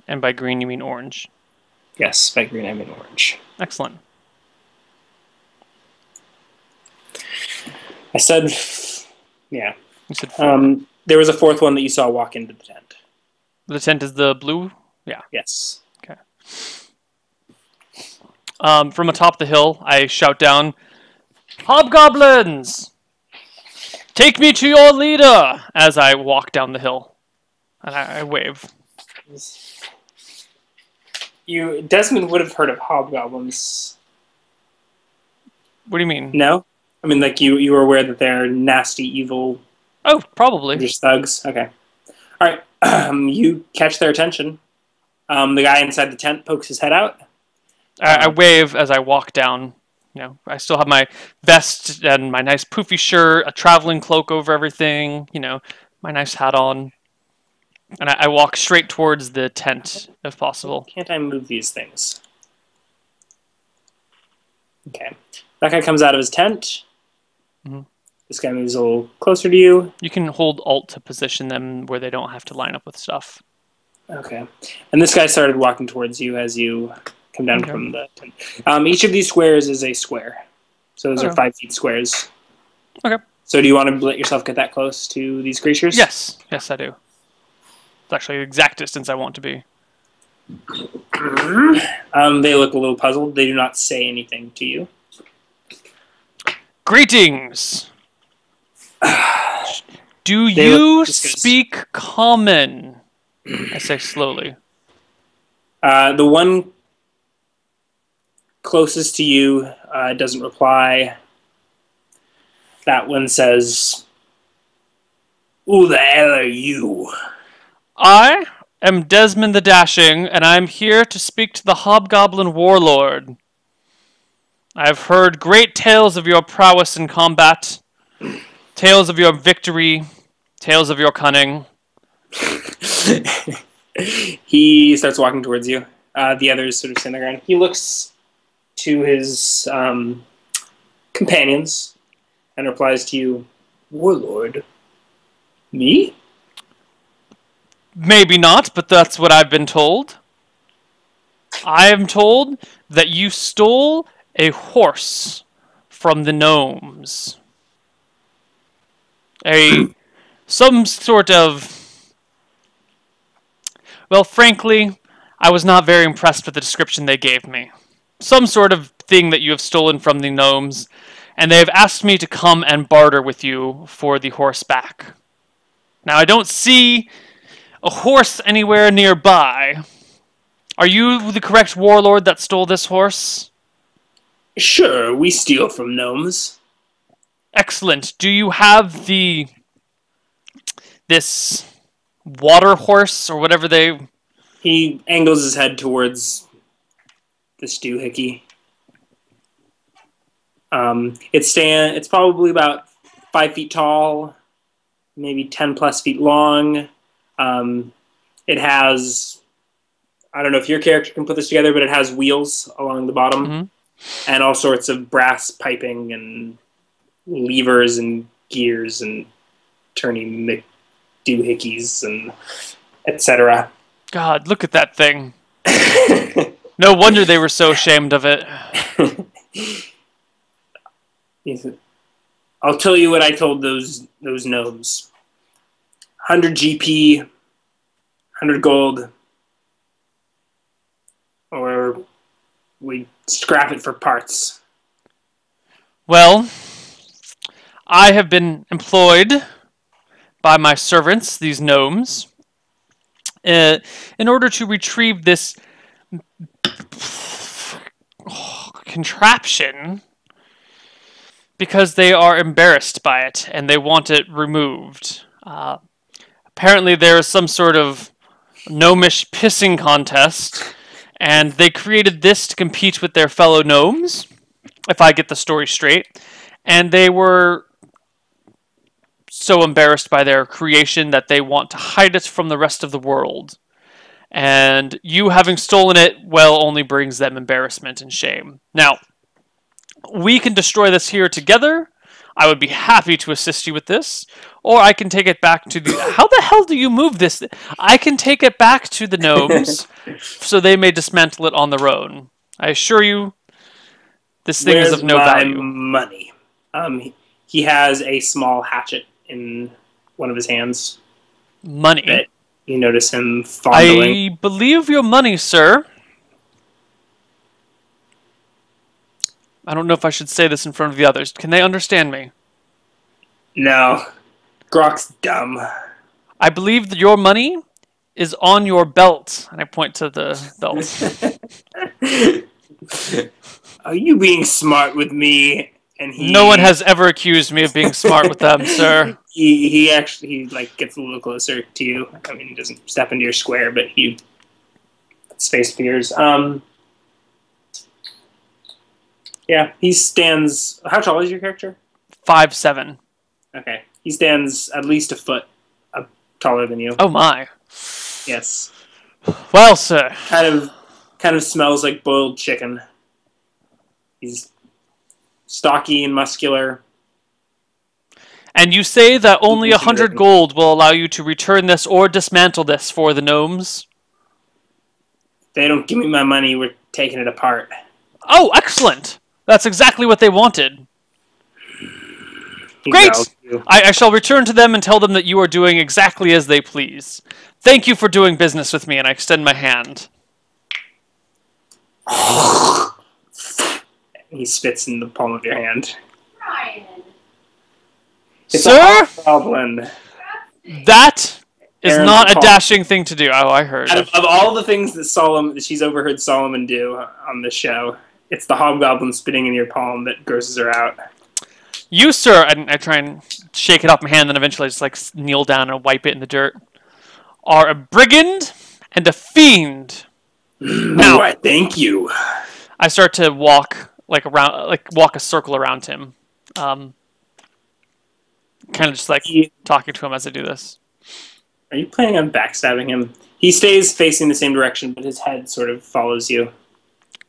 And by green, you mean orange? Yes, by green I mean orange. Excellent. I said, yeah. You said four. There was a fourth one that you saw walk into the tent. The tent is the blue? Yeah. Yes. Okay. From atop the hill, I shout down, "Hobgoblins! Take me to your leader!" as I walk down the hill. And I wave. Desmond would have heard of hobgoblins. What do you mean? No? I mean, like, you were aware that they're nasty, evil... Oh, probably. Just thugs? Okay. Alright, you catch their attention. The guy inside the tent pokes his head out. I wave as I walk down. You know, I still have my vest and my nice poofy shirt, a traveling cloak over everything, you know, my nice hat on. And I walk straight towards the tent, if possible. Can't I move these things? Okay. That guy comes out of his tent. Mm-hmm. This guy moves a little closer to you. You can hold Alt to position them where they don't have to line up with stuff. Okay. And this guy started walking towards you as you come down from the tent. Each of these squares is a square. So those are 5 feet squares. Okay. So do you want to let yourself get that close to these creatures? Yes. Yes, I do. It's actually the exact distance I want to be. They look a little puzzled. They do not say anything to you. Greetings. Do you speak common? I say slowly. The one closest to you doesn't reply. That one says, "Who the hell are you?" I am Desmond the Dashing, and I'm here to speak to the Hobgoblin Warlord. I've heard great tales of your prowess in combat, tales of your victory, tales of your cunning. He starts walking towards you. The others sort of stand there, and he looks to his companions and replies to you, "Warlord? Me?" Maybe not, but that's what I've been told. I am told that you stole a horse from the gnomes. Some sort of... Well, frankly, I was not very impressed with the description they gave me. Some sort of thing that you have stolen from the gnomes, and they have asked me to come and barter with you for the horse back. Now, I don't see a horse anywhere nearby. Are you the correct warlord that stole this horse? Sure, we steal from gnomes. Excellent. Do you have this water horse or whatever they... He angles his head towards this doohickey. It's probably about 5 feet tall, maybe 10 plus feet long. It has, I don't know if your character can put this together, but it has wheels along the bottom and all sorts of brass piping and levers and gears and turning doohickeys and etc. God, look at that thing. No wonder they were so ashamed of it. I'll tell you what I told those gnomes. 100 GP, 100 gold, or we scrap it for parts. Well, I have been employed by my servants, these gnomes, in order to retrieve this contraption because they are embarrassed by it and they want it removed. Apparently there is some sort of gnomish pissing contest, and they created this to compete with their fellow gnomes, if I get the story straight, and they were so embarrassed by their creation that they want to hide it from the rest of the world. And you having stolen it, well, only brings them embarrassment and shame. Now, we can destroy this here together. I would be happy to assist you with this. Or I can take it back to the... How the hell do you move this? I can take it back to the gnomes so they may dismantle it on their own. I assure you, this thing is of no value. Money? He has a small hatchet in one of his hands. Money? That you notice him fondling. I believe your money, sir. I don't know if I should say this in front of the others. Can they understand me? No. Grok's dumb. I believe that your money is on your belt. And I point to the belt. Are you being smart with me? And No one has ever accused me of being smart with them, sir. He actually gets a little closer to you. I mean, he doesn't step into your square, but he face fears. Yeah, he stands... How tall is your character? 5'7". Okay. He stands at least a foot taller than you. Oh my. Yes. Well, sir. Kind of smells like boiled chicken. He's stocky and muscular. And you say that only 100 gold will allow you to return this or dismantle this for the gnomes? If they don't give me my money, we're taking it apart. Oh, excellent! That's exactly what they wanted. Great! I shall return to them and tell them that you are doing exactly as they please. Thank you for doing business with me, and I extend my hand. He spits in the palm of your hand. Ryan. It's Sir? a goblin. That is Aaron's not a palm. dashing thing to do. Oh, I heard. Of all the things that she's overheard Solomon do on the show, it's the hobgoblin spitting in your palm that grosses her out. You, sir, and I try and shake it off my hand, then eventually I just like kneel down and wipe it in the dirt, are a brigand and a fiend. Now, Why, thank you. I start to walk walk a circle around him, kind of just like talking to him as I do this. Are you planning on backstabbing him? He stays facing the same direction, but his head sort of follows you.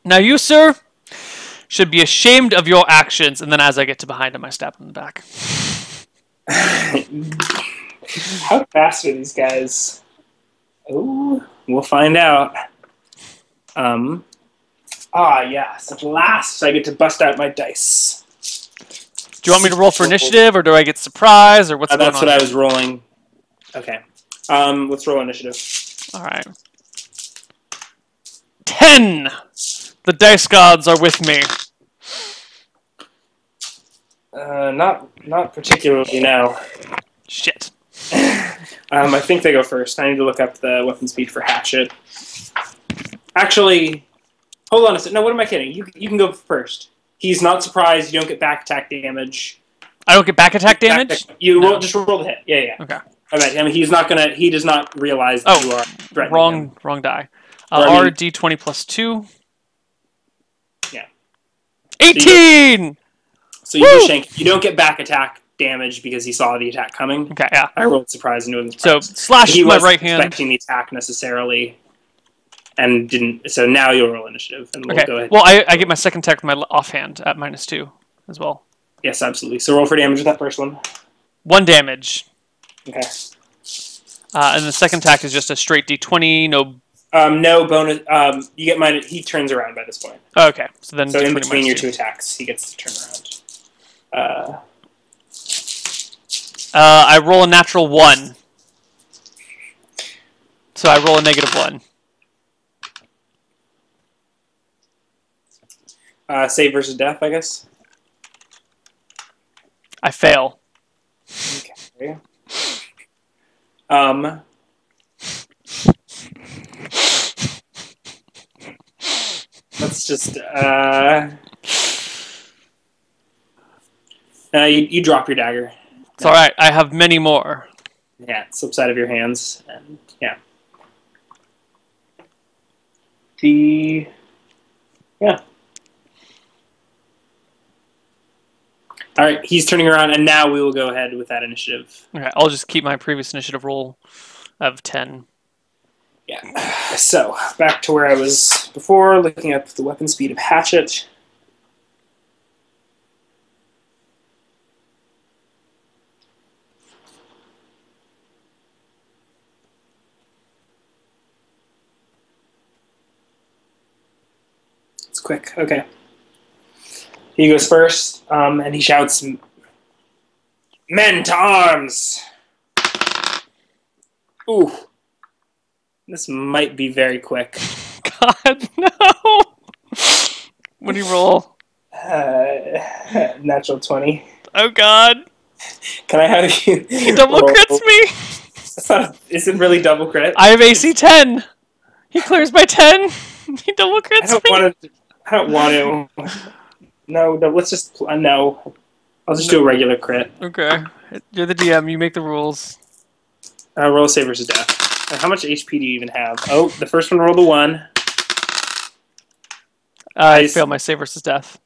Now you, sir, should be ashamed of your actions. And then as I get to behind him, I stab him in the back. How fast are these guys? Oh, we'll find out. Yes. At last, I get to bust out my dice. Do you want me to roll for initiative, or do I get surprise, or what's going on? That's what I was rolling. Okay. Let's roll initiative. All right. 10! The dice gods are with me. Not particularly now. Shit. I think they go first. I need to look up the weapon speed for hatchet. Actually, hold on a second. No, what am I kidding? You can go first. He's not surprised. You don't get back attack damage. I don't get back attack damage? Just roll the hit. Yeah. Okay. All right. I mean, he does not realize that you are threatening him. Wrong die. Or, I mean- RD20 plus 2. Yeah. 18! So you just shank. You don't get back attack damage because he saw the attack coming. Okay, yeah. I rolled surprise and wasn't So surprised. slash He my wasn't right hand. expecting the attack necessarily, and didn't. So now you'll roll initiative, and we'll Okay. go ahead. Well, I get my second attack with my offhand at -2 as well. Yes, absolutely. So roll for damage with that first one. 1 damage. Okay. And the second attack is just a straight D20, no... No bonus. You get mine. He turns around by this point. Okay, so then So D20 in between minus your 2. two attacks, he gets to turn around. I roll a natural 1. So I roll a -1. Save versus death, I guess. I fail. Okay. Let's just you drop your dagger. It's alright, I have many more. Yeah, it slips out of your hands, and yeah. All right, he's turning around, and now we will go ahead with that initiative. Okay, I'll just keep my previous initiative roll of 10. Yeah. So back to where I was before, looking up the weapon speed of hatchet. It's quick. Okay. He goes first, and he shouts, "Men to arms!" Ooh. This might be very quick. God, no! What do you roll? Natural 20. Oh god! Can I have you... He double crits me! That's not... Is it really double crit? I have AC 10! He clears by 10! He double crits me! I don't want to. No, let's just... No. I'll just do a regular crit. Okay. You're the DM, you make the rules. Roll save versus death. How much HP do you even have? Oh, the first one rolled a 1. I failed my save versus death.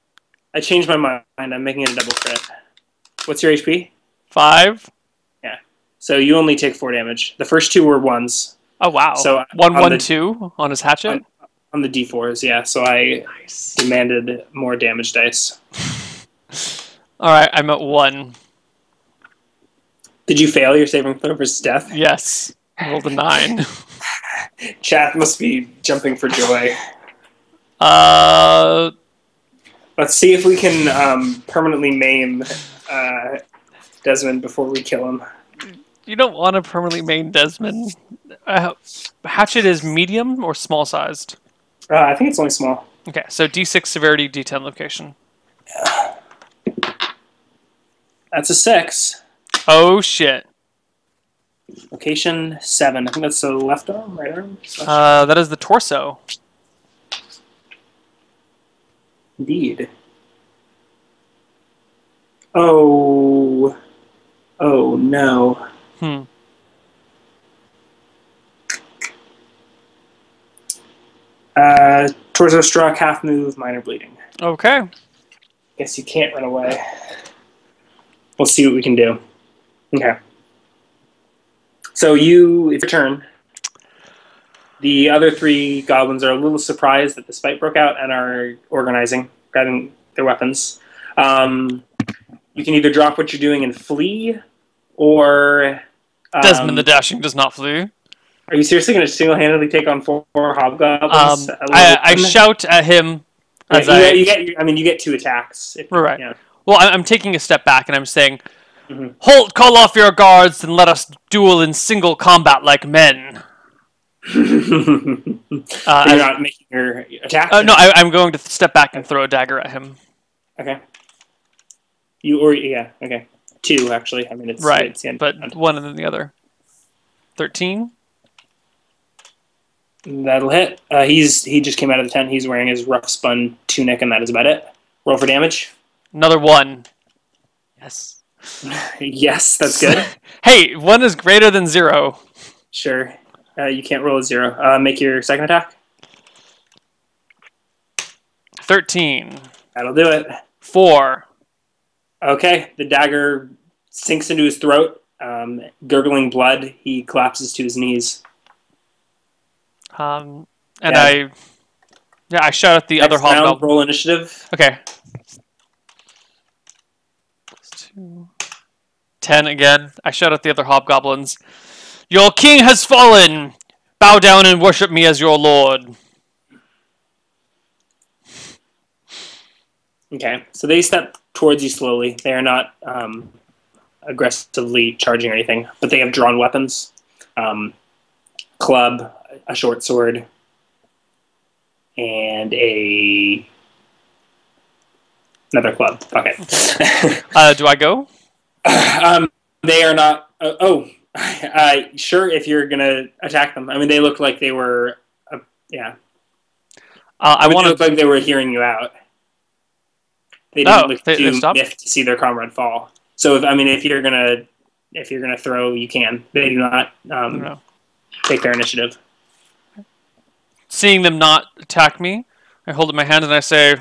I changed my mind. I'm making it a double crit. What's your HP? 5. Yeah. So you only take 4 damage. The first 2 were 1s. Oh wow. So 1, 1, 2 on his hatchet? On the D4s, yeah. So I demanded more damage dice. Alright, I'm at 1. Did you fail your saving throw versus death? Yes. I rolled a 9. Chat must be jumping for joy. Let's see if we can permanently maim Desmond before we kill him. You don't want to permanently maim Desmond. Hatchet is medium or small sized? I think it's only small. Okay, so D6 severity, D10 location. That's a 6. Oh shit. Location 7. I think that's the left arm, right arm. That is the torso. Indeed. Oh. Oh no. Hmm. Torso struck, half move, minor bleeding. Okay. Guess you can't run away. We'll see what we can do. Okay. So it's your turn. The other 3 goblins are a little surprised that this fight broke out and are organizing, grabbing their weapons. You can either drop what you're doing and flee, or... Desmond the Dashing does not flee. Are you seriously going to single-handedly take on 4 hobgoblins? I shout at him as you get 2 attacks. Right. Yeah. Well, I'm taking a step back and I'm saying, Halt, call off your guards and let us duel in single combat like men. You're not making your attack? No, I'm going to step back and throw a dagger at him. Okay. Okay. 2, actually. I mean, it's right, it's the end. But one and then the other. 13? That'll hit. He just came out of the tent. He's wearing his rough spun tunic, and that is about it. Roll for damage. Another 1. Yes. Yes, that's good. Hey, 1 is greater than 0. Sure. You can't roll a 0. Make your second attack. 13. That'll do it. 4. Okay. The dagger sinks into his throat. Gurgling blood, he collapses to his knees. I shout at the other hobgoblin. Roll initiative. Okay. 10 again. I shout at the other hobgoblins. Your king has fallen! Bow down and worship me as your lord. Okay, so they step towards you slowly. They are not aggressively charging or anything, but they have drawn weapons. Club, a short sword, and another club. Okay. Do I go? They are not... sure, if you're going to attack them. I mean, they look like they were... yeah. They look like they were hearing you out. They didn't look too miffed to see their comrade fall. So, if you're gonna throw, you can. They do not take their initiative. Seeing them not attack me, I hold up my hand and I say,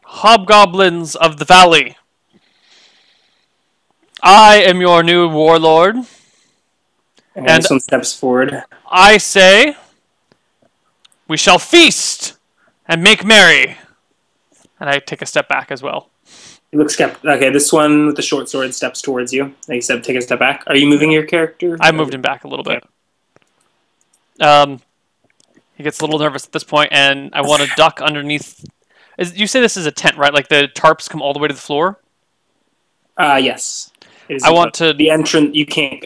Hobgoblins of the valley, I am your new warlord. And this one steps forward. I say, we shall feast and make merry. And I take a step back as well. You look skeptical. Okay, this one with the short sword steps towards you. They said take a step back. Are you moving your character? I moved him back a little bit. He gets a little nervous at this point, and I want to duck underneath. You say this is a tent, right? Like the tarps come all the way to the floor? Yes. I want to... The entrance, you can't...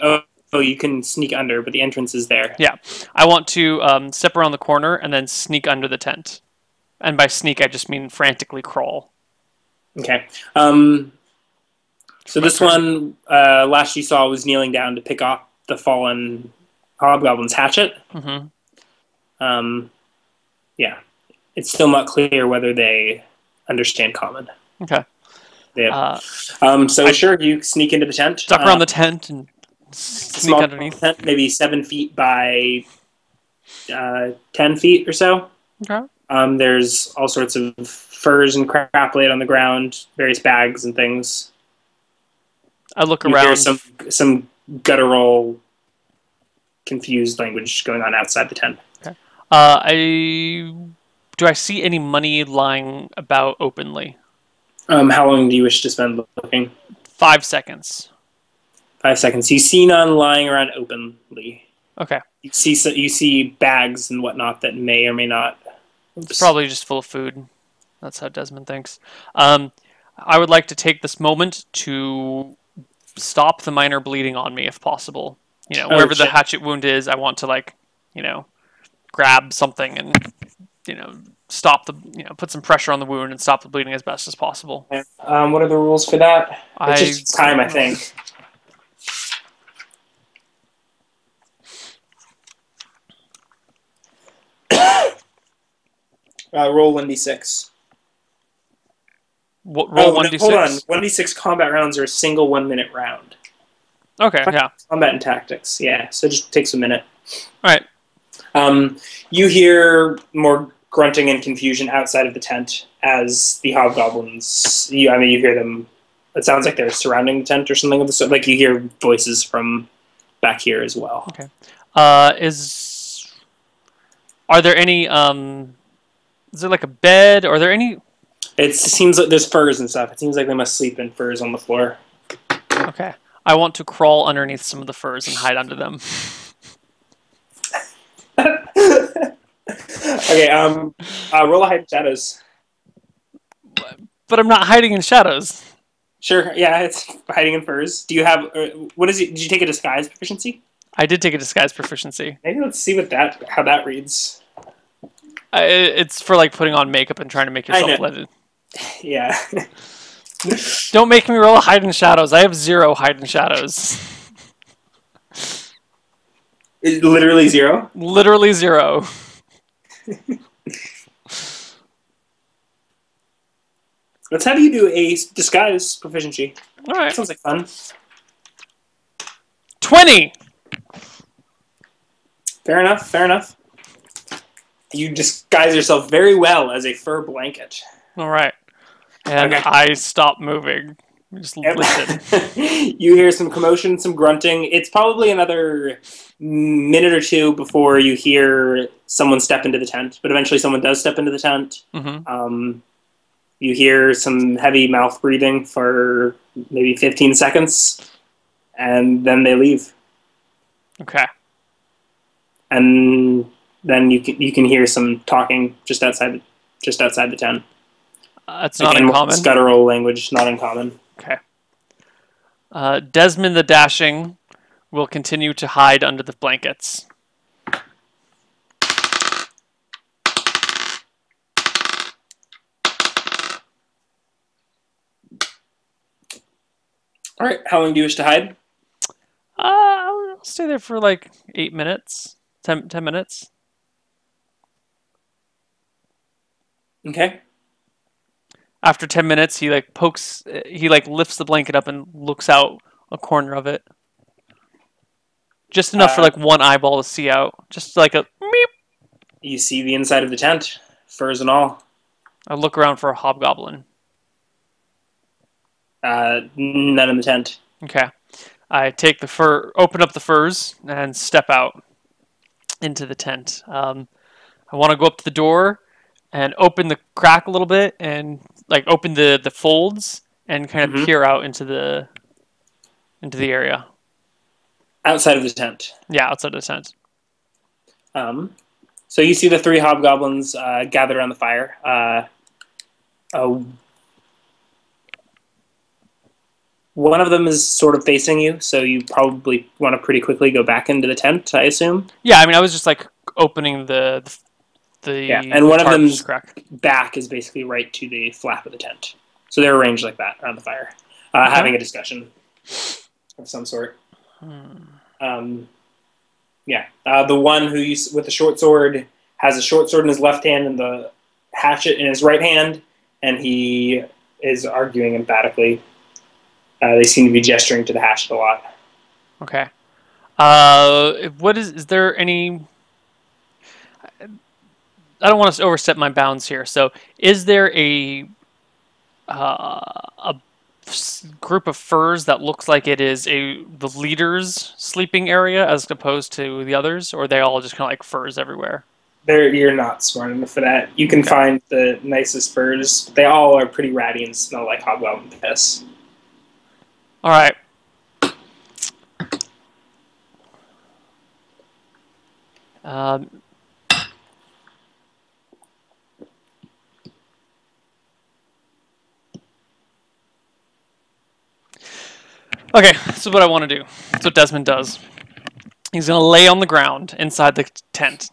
Oh, you can sneak under, but the entrance is there. Yeah. I want to step around the corner and then sneak under the tent. And by sneak, I just mean frantically crawl. Okay. So this one, last you saw, was kneeling down to pick up the fallen hobgoblin's hatchet. Mm-hmm. Yeah. It's still not clear whether they understand common. Okay. Yeah. Sure, you sneak into the tent. Duck around the tent and sneak underneath. Tent, maybe 7 feet by 10 feet or so. Okay. There's all sorts of furs and crap laid on the ground, various bags and things. I look around. There's some guttural, confused language going on outside the tent. Okay. Do I see any money lying about openly? How long do you wish to spend looking? 5 seconds. 5 seconds. You see none lying around openly. Okay. You see bags and whatnot that may or may not. It's probably just full of food. That's how Desmond thinks. I would like to take this moment to stop the minor bleeding on me, if possible. Wherever the hatchet wound is, I want to grab something and stop the, put some pressure on the wound and stop the bleeding as best as possible. What are the rules for that? It just takes time, I think. Roll 1d6. Roll 1d6? Hold on. 1d6 combat rounds are a single 1 minute round. Okay, yeah. Combat and tactics, yeah. So it just takes a minute. All right. You hear more grunting and confusion outside of the tent as the hobgoblins. You hear them. It sounds like they're surrounding the tent or something of the sort. Like you hear voices from back here as well. Okay. Are there any? Is there like a bed? Are there any? It seems like there's furs and stuff. It seems like they must sleep in furs on the floor. Okay. I want to crawl underneath some of the furs and hide under them. Okay, roll a hide in shadows. But I'm not hiding in shadows. Sure, yeah, it's hiding in furs. Do you have, what is it? Did you take a disguise proficiency? I did take a disguise proficiency. Maybe let's see how that reads. It's for like putting on makeup and trying to make yourself livid. Yeah. Don't make me roll a hide in shadows. I have 0 hide in shadows. Literally 0? Literally 0. Let's have you do a disguise proficiency. All right. Sounds like fun. 20! Fair enough, fair enough. You disguise yourself very well as a fur blanket. All right. And okay. I stop moving. Just listen. You hear some commotion, some grunting. It's probably another minute or two before you hear someone step into the tent. But eventually someone does step into the tent. Mm-hmm. You hear some heavy mouth breathing for maybe 15 seconds. And then they leave. Okay. And then you can hear some talking just outside the tent. That's not uncommon. Guttural language, not uncommon. Okay. Desmond the Dashing will continue to hide under the blankets. All right. How long do you wish to hide? I'll stay there for like 8 minutes. 10 minutes. Okay. After 10 minutes, he lifts the blanket up and looks out a corner of it. Just enough for like one eyeball to see out. Just like a meep. You see the inside of the tent, furs and all. I look around for a hobgoblin. None in the tent. Okay. I take open up the furs and step out into the tent. I want to go up to the door and open the crack a little bit and like open the folds and kind of peer out into the area. Outside of the tent. Yeah, outside of the tent. So you see the 3 hobgoblins gathered around the fire. One of them is sort of facing you, so you probably want to pretty quickly go back into the tent, I assume. Yeah, I mean, I was just like opening the and one of them's back is basically right to the flap of the tent. So they're arranged like that around the fire, having a discussion of some sort. The one with the short sword has a short sword in his left hand and the hatchet in his right hand, and he is arguing emphatically. They seem to be gesturing to the hatchet a lot. Okay. Is there any... I don't want to overstep my bounds here. So, is there a group of furs that looks like it is the leader's sleeping area as opposed to the others, or are they all just kind of like furs everywhere? You're not smart enough for that. You can find the nicest furs. They all are pretty ratty and smell like hobgoblin piss. All right. Okay, this is what I want to do. That's what Desmond does. He's going to lay on the ground inside the tent.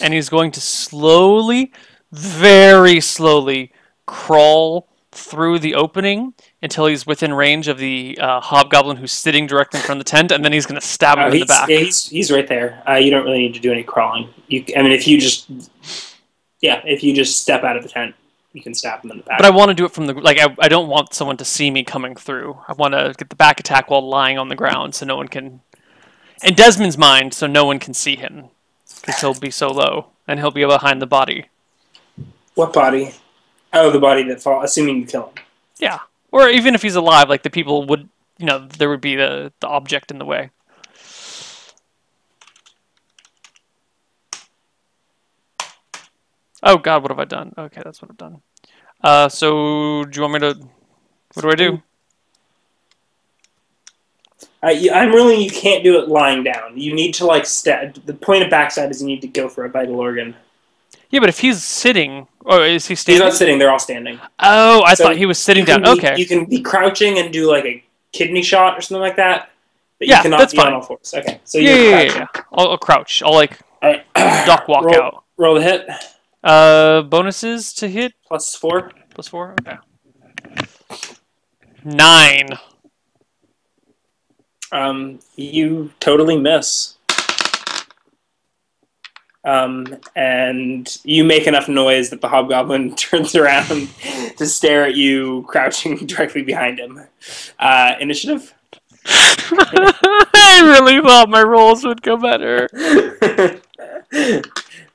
And he's going to slowly very slowly crawl through the opening until he's within range of the hobgoblin who's sitting directly in front of the tent, and then he's going to stab him in the back. He's right there. You don't really need to do any crawling. If you just step out of the tent, you can stab him in the back. But I want to do it from the I don't want someone to see me coming through. I want to get the back attack while lying on the ground, so no one can. In Desmond's mind, so no one can see him because he'll be so low and he'll be behind the body. What body? Oh, the body that falls. Assuming you kill him. Yeah, or even if he's alive, like the people would, there would be the object in the way. Oh God, what have I done? Okay, that's what I've done. So do you want me to? What do I do? You can't do it lying down. You need to the point of backside is you need to go for a vital organ. Yeah, but if he's sitting, or is he standing? He's not sitting. They're all standing. Oh, I thought he was sitting down. Okay. You can be crouching and do like a kidney shot or something like that. But yeah, you cannot that's be fine. On all fours. Okay, so yeah. I'll crouch. I'll duck walk out. Roll the hit. Bonuses to hit? +4. +4? Okay. 9. You totally miss. And you make enough noise that the hobgoblin turns around to stare at you, crouching directly behind him. Initiative? I really thought my rolls would go better.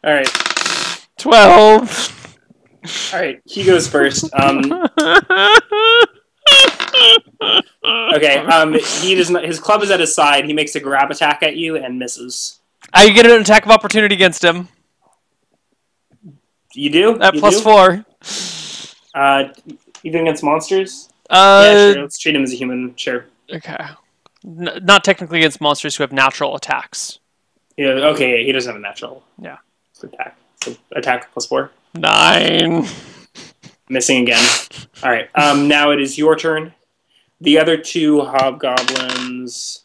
Alright. 12. Alright, he goes first. Okay, he does not. His club is at his side. He makes a grab attack at you and misses. I get an attack of opportunity against him. You do? At +4. Even against monsters? Yeah, sure. Let's treat him as a human. Sure. Okay. Not technically against monsters who have natural attacks. Yeah. Okay. Yeah, he doesn't have a natural. Yeah. Attack. So attack +4. 9. Missing again. All right. Now it is your turn. The other two hobgoblins.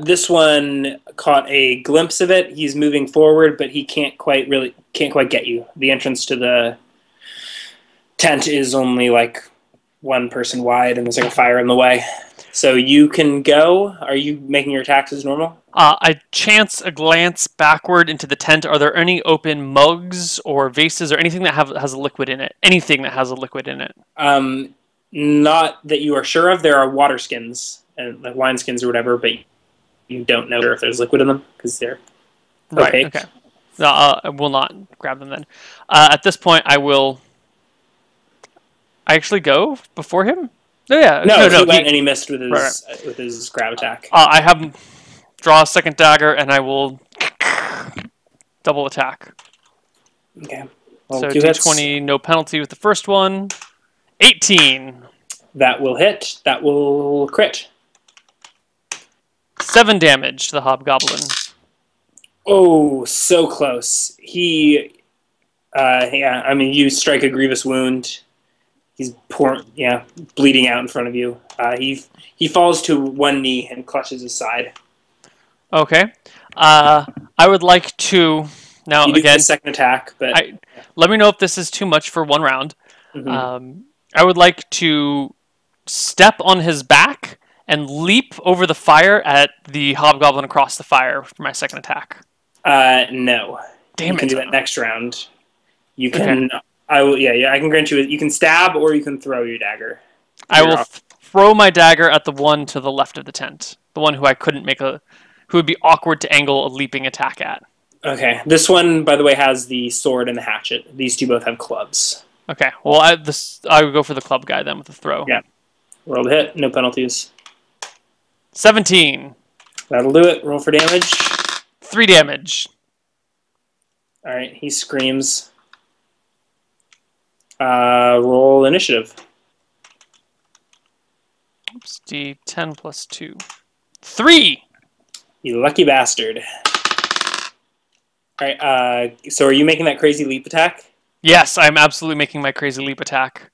This one caught a glimpse of it. He's moving forward, but he can't quite get you. The entrance to the tent is only like one person wide, and there's like a fire in the way. So you can go. Are you making your attacks as normal? I chance a glance backward into the tent. Are there any open mugs or vases or anything that has a liquid in it? Anything that has a liquid in it? Not that you are sure of. There are water skins and like wine skins or whatever, but you don't know if there's liquid in them because they're opaque. Right. Okay. I will not grab them then. At this point, I will. I actually go before him. Oh, yeah. No. He went and he missed with his with his grab attack. I have him draw a second dagger, and I will double attack. Okay. Well, so D20, no penalty with the first one. 18. That will hit. That will crit. 7 damage to the hobgoblin. Oh, so close. You strike a grievous wound. He's bleeding out in front of you. He falls to one knee and clutches his side. Okay. I would like to now you do again the second attack, but let me know if this is too much for one round. Mm-hmm. I would like to step on his back and leap over the fire at the hobgoblin across the fire for my second attack. No. Damn you can do that next round. You can. Okay. I will. Yeah. I can grant you. You can stab or you can throw your dagger. I will throw my dagger at the one to the left of the tent, the one who I couldn't who would be awkward to angle a leaping attack at. Okay. This one, by the way, has the sword and the hatchet. These two both have clubs. Okay. Well, I would go for the club guy then with the throw. Yeah. Roll the hit. No penalties. 17. That'll do it. Roll for damage. 3 damage. All right. He screams. Roll initiative. Oops. D10 plus 2. 3. You lucky bastard. All right. So are you making that crazy leap attack? Yes, I'm absolutely making my crazy leap attack.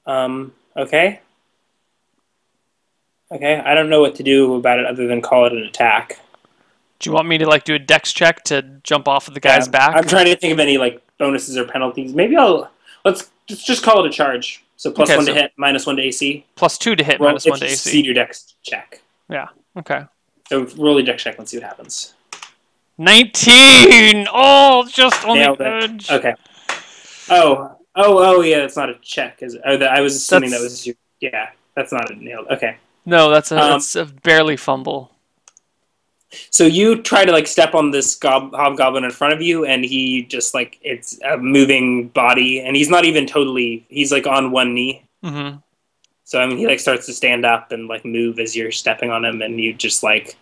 Okay. Okay, I don't know what to do about it other than call it an attack. Do you want me to like do a dex check to jump off of the guy's back? I'm trying to think of any like bonuses or penalties. Maybe let's just call it a charge. So plus one to hit, -1 to AC. +2 to hit, -1 to AC. Succeed your dex check. Yeah. Okay. So roll a dex check. Let's see what happens. 19. Oh, just on Nailed the edge. Okay. Oh, yeah. It's not a check, is it? Oh, I was assuming that was your. Yeah, that's not a nailed. Okay. No, that's a barely fumble. So you try to like step on this hobgoblin in front of you, and he just like it's a moving body, and he's not even totally. He's like on one knee. Mm-hmm. So I mean, he like starts to stand up and like move as you're stepping on him, and you just like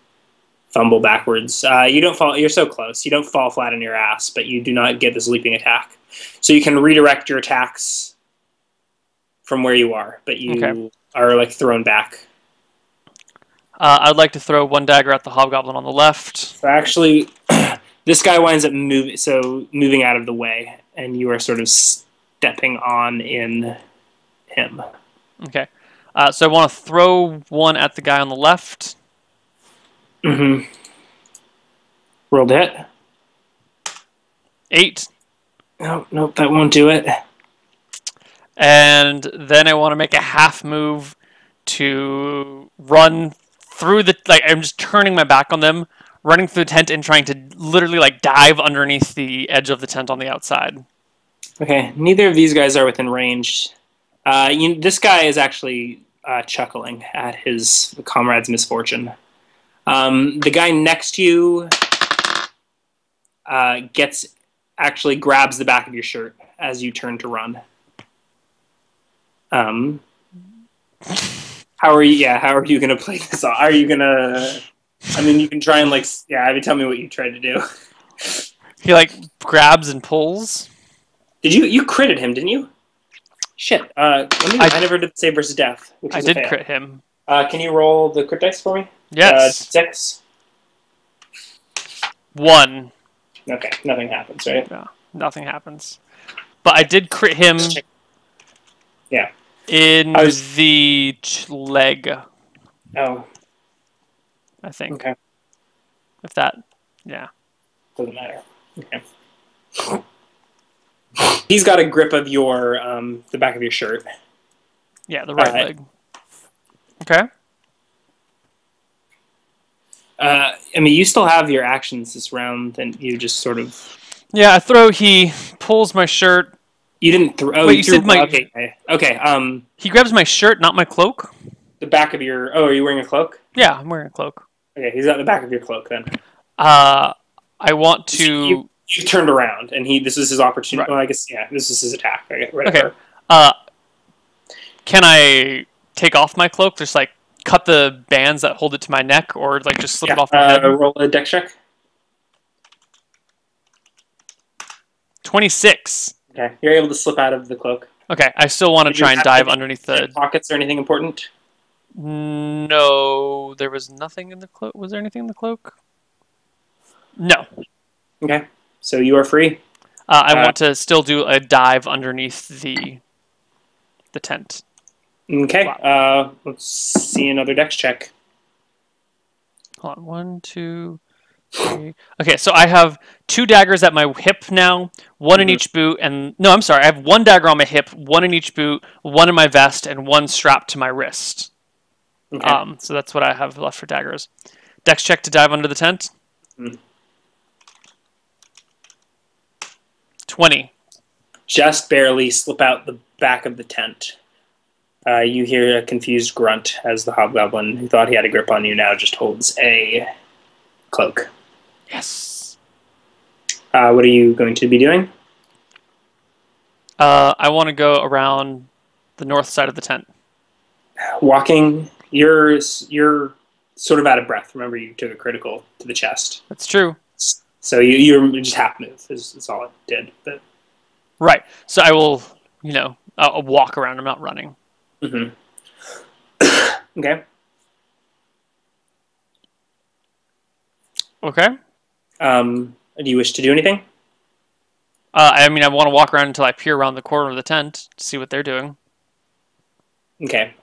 fumble backwards. You don't fall. You're so close. You don't fall flat on your ass, but you do not get this leaping attack. So you can redirect your attacks from where you are, but you are like thrown back. I'd like to throw one dagger at the hobgoblin on the left. So actually, this guy winds up moving out of the way, and you are sort of stepping on in him. Okay. So I want to throw one at the guy on the left. Mm-hmm. Rolled hit. 8. Nope, that won't do it. And then I want to make a half move to run through the, like, I'm just turning my back on them, running through the tent and trying to literally like dive underneath the edge of the tent on the outside. Okay, neither of these guys are within range. This guy is actually chuckling at his comrade's misfortune. The guy next to you grabs the back of your shirt as you turn to run. How are you gonna play this off? Are you gonna? I mean, you can try and like, tell me what you tried to do. He like grabs and pulls. Did you critted him? Didn't you? Shit. I never did save versus death. I did crit him. Can you roll the crit dice for me? Yes. 6. 1. Okay, nothing happens, right? No, nothing happens. But I did crit him. Yeah. In the leg. Oh. I think. Okay. If that, yeah. Doesn't matter. Okay. He's got a grip of your the back of your shirt. Yeah, the right leg. Okay. I mean, you still have your actions this round, and you just sort of. Yeah, I throw. He pulls my shirt. You didn't throw. Oh, wait, you said my. Okay. He grabs my shirt, not my cloak. The back of your. Oh, are you wearing a cloak? Yeah, I'm wearing a cloak. Okay, he's at the back of your cloak then. I want to. You turned around, and this is his opportunity. Right. Well, I guess this is his attack. Right. Okay. Can I take off my cloak? Just like cut the bands that hold it to my neck, or like just slip it off my head? Roll a dex check. 26. Okay, you're able to slip out of the cloak. Okay, I still want to try and dive underneath the pockets or anything important. No, there was nothing in the cloak. Was there anything in the cloak? No. Okay, so you are free. I want to still do a dive underneath the tent. Okay, Wow. Let's see another dex check. Hold on, 1, 2, 3. Okay, so I have 2 daggers at my hip now, 1 in each boot, and no, I'm sorry, I have 1 dagger on my hip, 1 in each boot, 1 in my vest, and 1 strapped to my wrist. Okay. So that's what I have left for daggers. Dex check to dive under the tent. 20. Just barely slip out the back of the tent. You hear a confused grunt as the hobgoblin who thought he had a grip on you now just holds a cloak. Yes. What are you going to be doing? I want to go around the north side of the tent. Walking. You're sort of out of breath. Remember, you took a critical to the chest. That's true. So you just half move is all it did. But right. So I will, I'll walk around. I'm not running. Mm-hmm. Okay. Okay. Do you wish to do anything? I want to walk around until I peer around the corner of the tent to see what they're doing. Okay.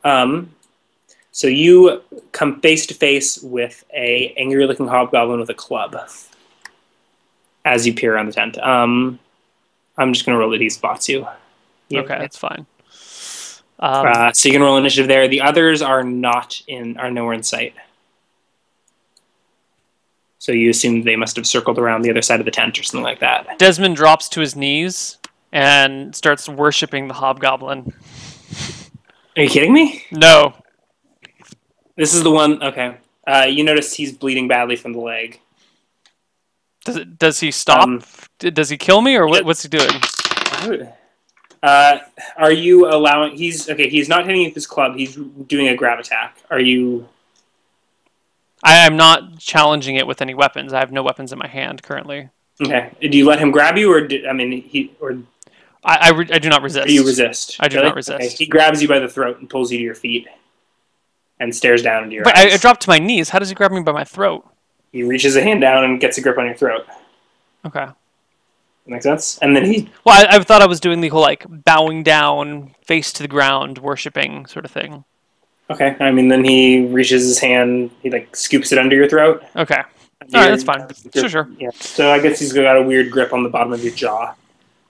So you come face to face with a angry-looking hobgoblin with a club as you peer around the tent. I'm just going to roll that he spots you. Okay, that's fine. So you can roll initiative there. The others are nowhere in sight. So you assume they must have circled around the other side of the tent or something like that. Desmond drops to his knees and starts worshiping the hobgoblin. Are you kidding me? No. This is the one. Okay. You notice he's bleeding badly from the leg. Does he stop? Does he kill me, or what's he doing? Are you allowing? He's not hitting you with his club. He's doing a grab attack. Are you? I am not challenging it with any weapons. I have no weapons in my hand currently. Okay. Do you let him grab you, or I do not resist. Do you resist? I do not resist. Okay. He grabs you by the throat and pulls you to your feet, and stares down into your But eyes. I dropped to my knees. How does he grab me by my throat? He reaches a hand down and gets a grip on your throat. Okay. Make sense? And then he. Well, I thought I was doing the whole like bowing down, face to the ground, worshiping sort of thing. Okay. Then he reaches his hand. He scoops it under your throat. Okay. All right, that's fine. Sure. Yeah. So I guess he's got a weird grip on the bottom of your jaw,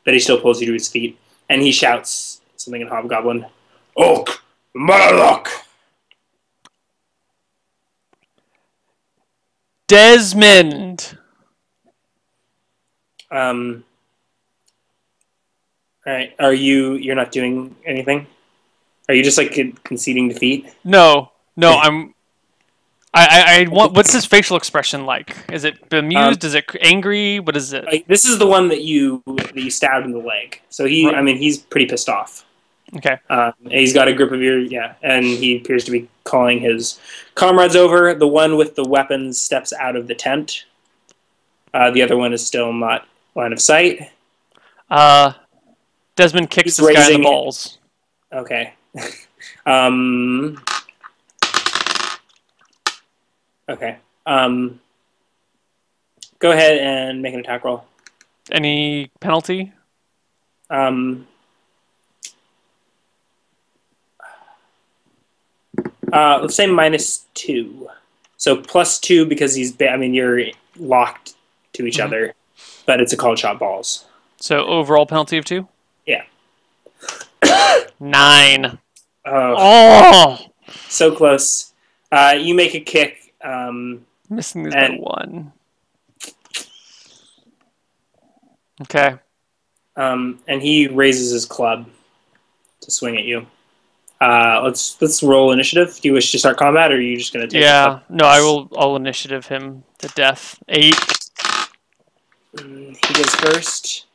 but he still pulls you to his feet, and he shouts something in Hobgoblin. Oak Murloc. Desmond. All right. You're not doing anything? Are you just conceding defeat? No. I want. What's his facial expression like? Is it bemused? Is it angry? What is it? This is the one that you stabbed in the leg. So he's pretty pissed off. Okay. He's got a grip of and he appears to be calling his comrades over. The one with the weapons steps out of the tent. The other one is still not line of sight. Desmond kicks this guy in the balls. Okay. Okay. Go ahead and make an attack roll. Any penalty? Let's say -2. So +2 because you're locked to each other, but it's a called shot balls. So overall penalty of 2? Yeah. 9. Oh. So close. You make a kick. Missing this by 1. Okay. And he raises his club to swing at you. Let's roll initiative. Do you wish to start combat, or are you just going to take? Yeah. No, I'll initiative him to death. 8. He goes first,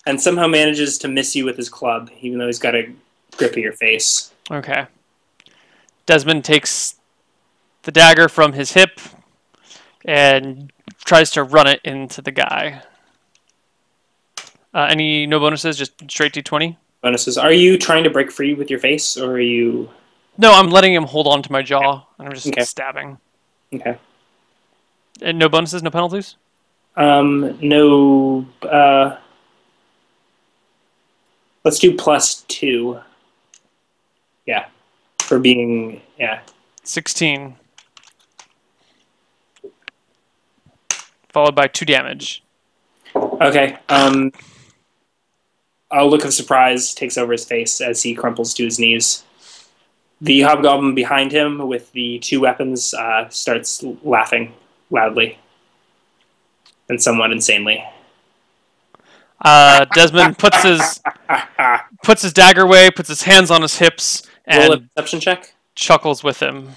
and somehow manages to miss you with his club, even though he's got a grip of your face. Okay. Desmond takes the dagger from his hip and tries to run it into the guy. No bonuses, just straight D20? Bonuses. Are you trying to break free with your face, or are you... No, I'm letting him hold on to my jaw, and I'm just stabbing. Okay. And no bonuses, no penalties? No... let's do +2. Yeah. For being... Yeah. 16. Followed by 2 damage. Okay. A look of surprise takes over his face as he crumples to his knees. The hobgoblin behind him with the 2 weapons starts laughing loudly and somewhat insanely. Desmond puts his dagger away, puts his hands on his hips, and roll a perception check. Chuckles with him.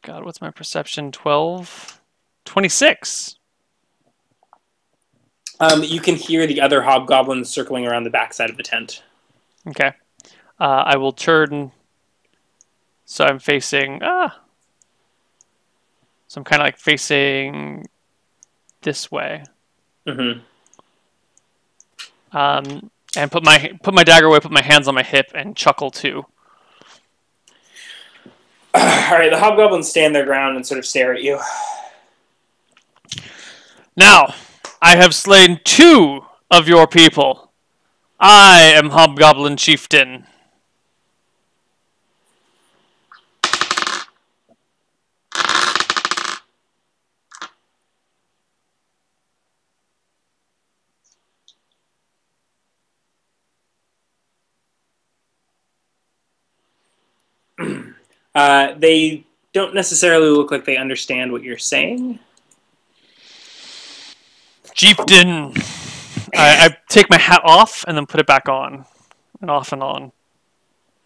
God, what's my perception? 12? 26. You can hear the other hobgoblins circling around the backside of the tent. Okay. I will turn. So I'm facing. So I'm kind of facing this way. Mm-hmm. And put my dagger away, put my hands on my hip, and chuckle too. All right, the hobgoblins stand their ground and sort of stare at you. Now, I have slain 2 of your people. I am Hobgoblin Chieftain. They don't necessarily look like they understand what you're saying. Chieftain. I take my hat off and then put it back on, and off and on.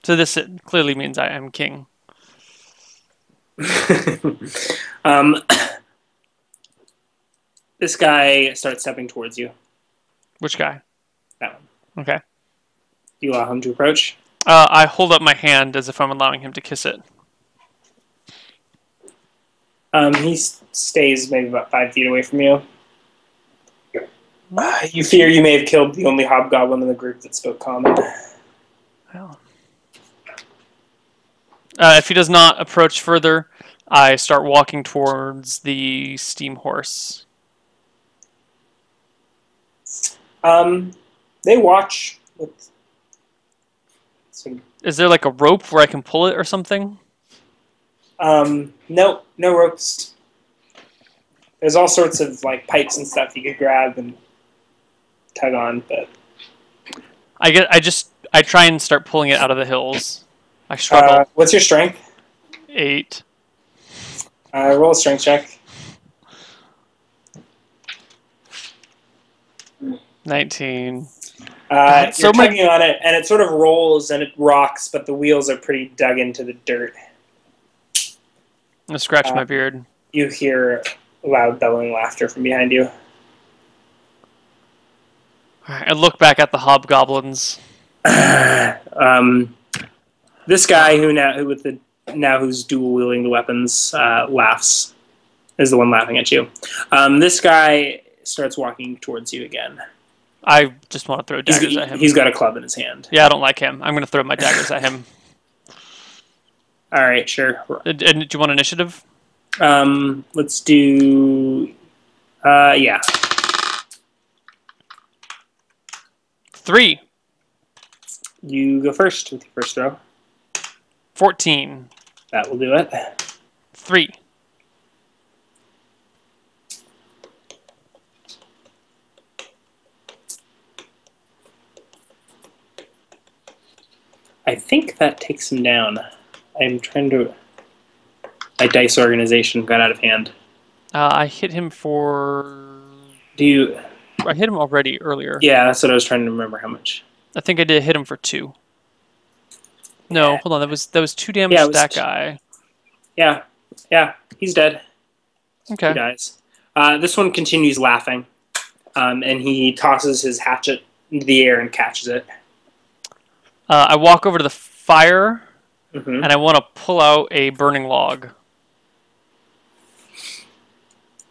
So this clearly means I am king. This guy starts stepping towards you. Which guy? That one. Okay. You allow him to approach? I hold up my hand as if I'm allowing him to kiss it. He stays maybe about 5 feet away from you. You fear you may have killed the only hobgoblin in the group that spoke common. Well. If he does not approach further, I start walking towards the steam horse. They watch with some... Is there like a rope where I can pull it or something? No ropes. There's all sorts of like pipes and stuff you could grab and tug on, but I try and start pulling it out of the hills. I struggle. What's your strength? 8. Roll a strength check. 19. You're tugging on it, and it sort of rolls and it rocks, but the wheels are pretty dug into the dirt. I scratch my beard. You hear loud bellowing laughter from behind you. I look back at the hobgoblins. This guy who's dual wielding the weapons laughs. Is the one laughing at you. This guy starts walking towards you again. I just want to throw daggers at him. He's got a club in his hand. Yeah, I don't like him. I'm going to throw my daggers at him. All right, sure. Do you want initiative? Let's do... yeah. 3. You go first with your first throw. 14. That will do it. 3. I think that takes him down. I'm trying to... My dice organization got out of hand. I hit him for... I hit him already earlier. Yeah, that's what I was trying to remember how much. I think I did hit him for 2. No, hold on. That was 2 damage to that guy. Yeah, he's dead. Okay. He dies. This one continues laughing, and he tosses his hatchet into the air and catches it. I walk over to the fire, and I want to pull out a burning log.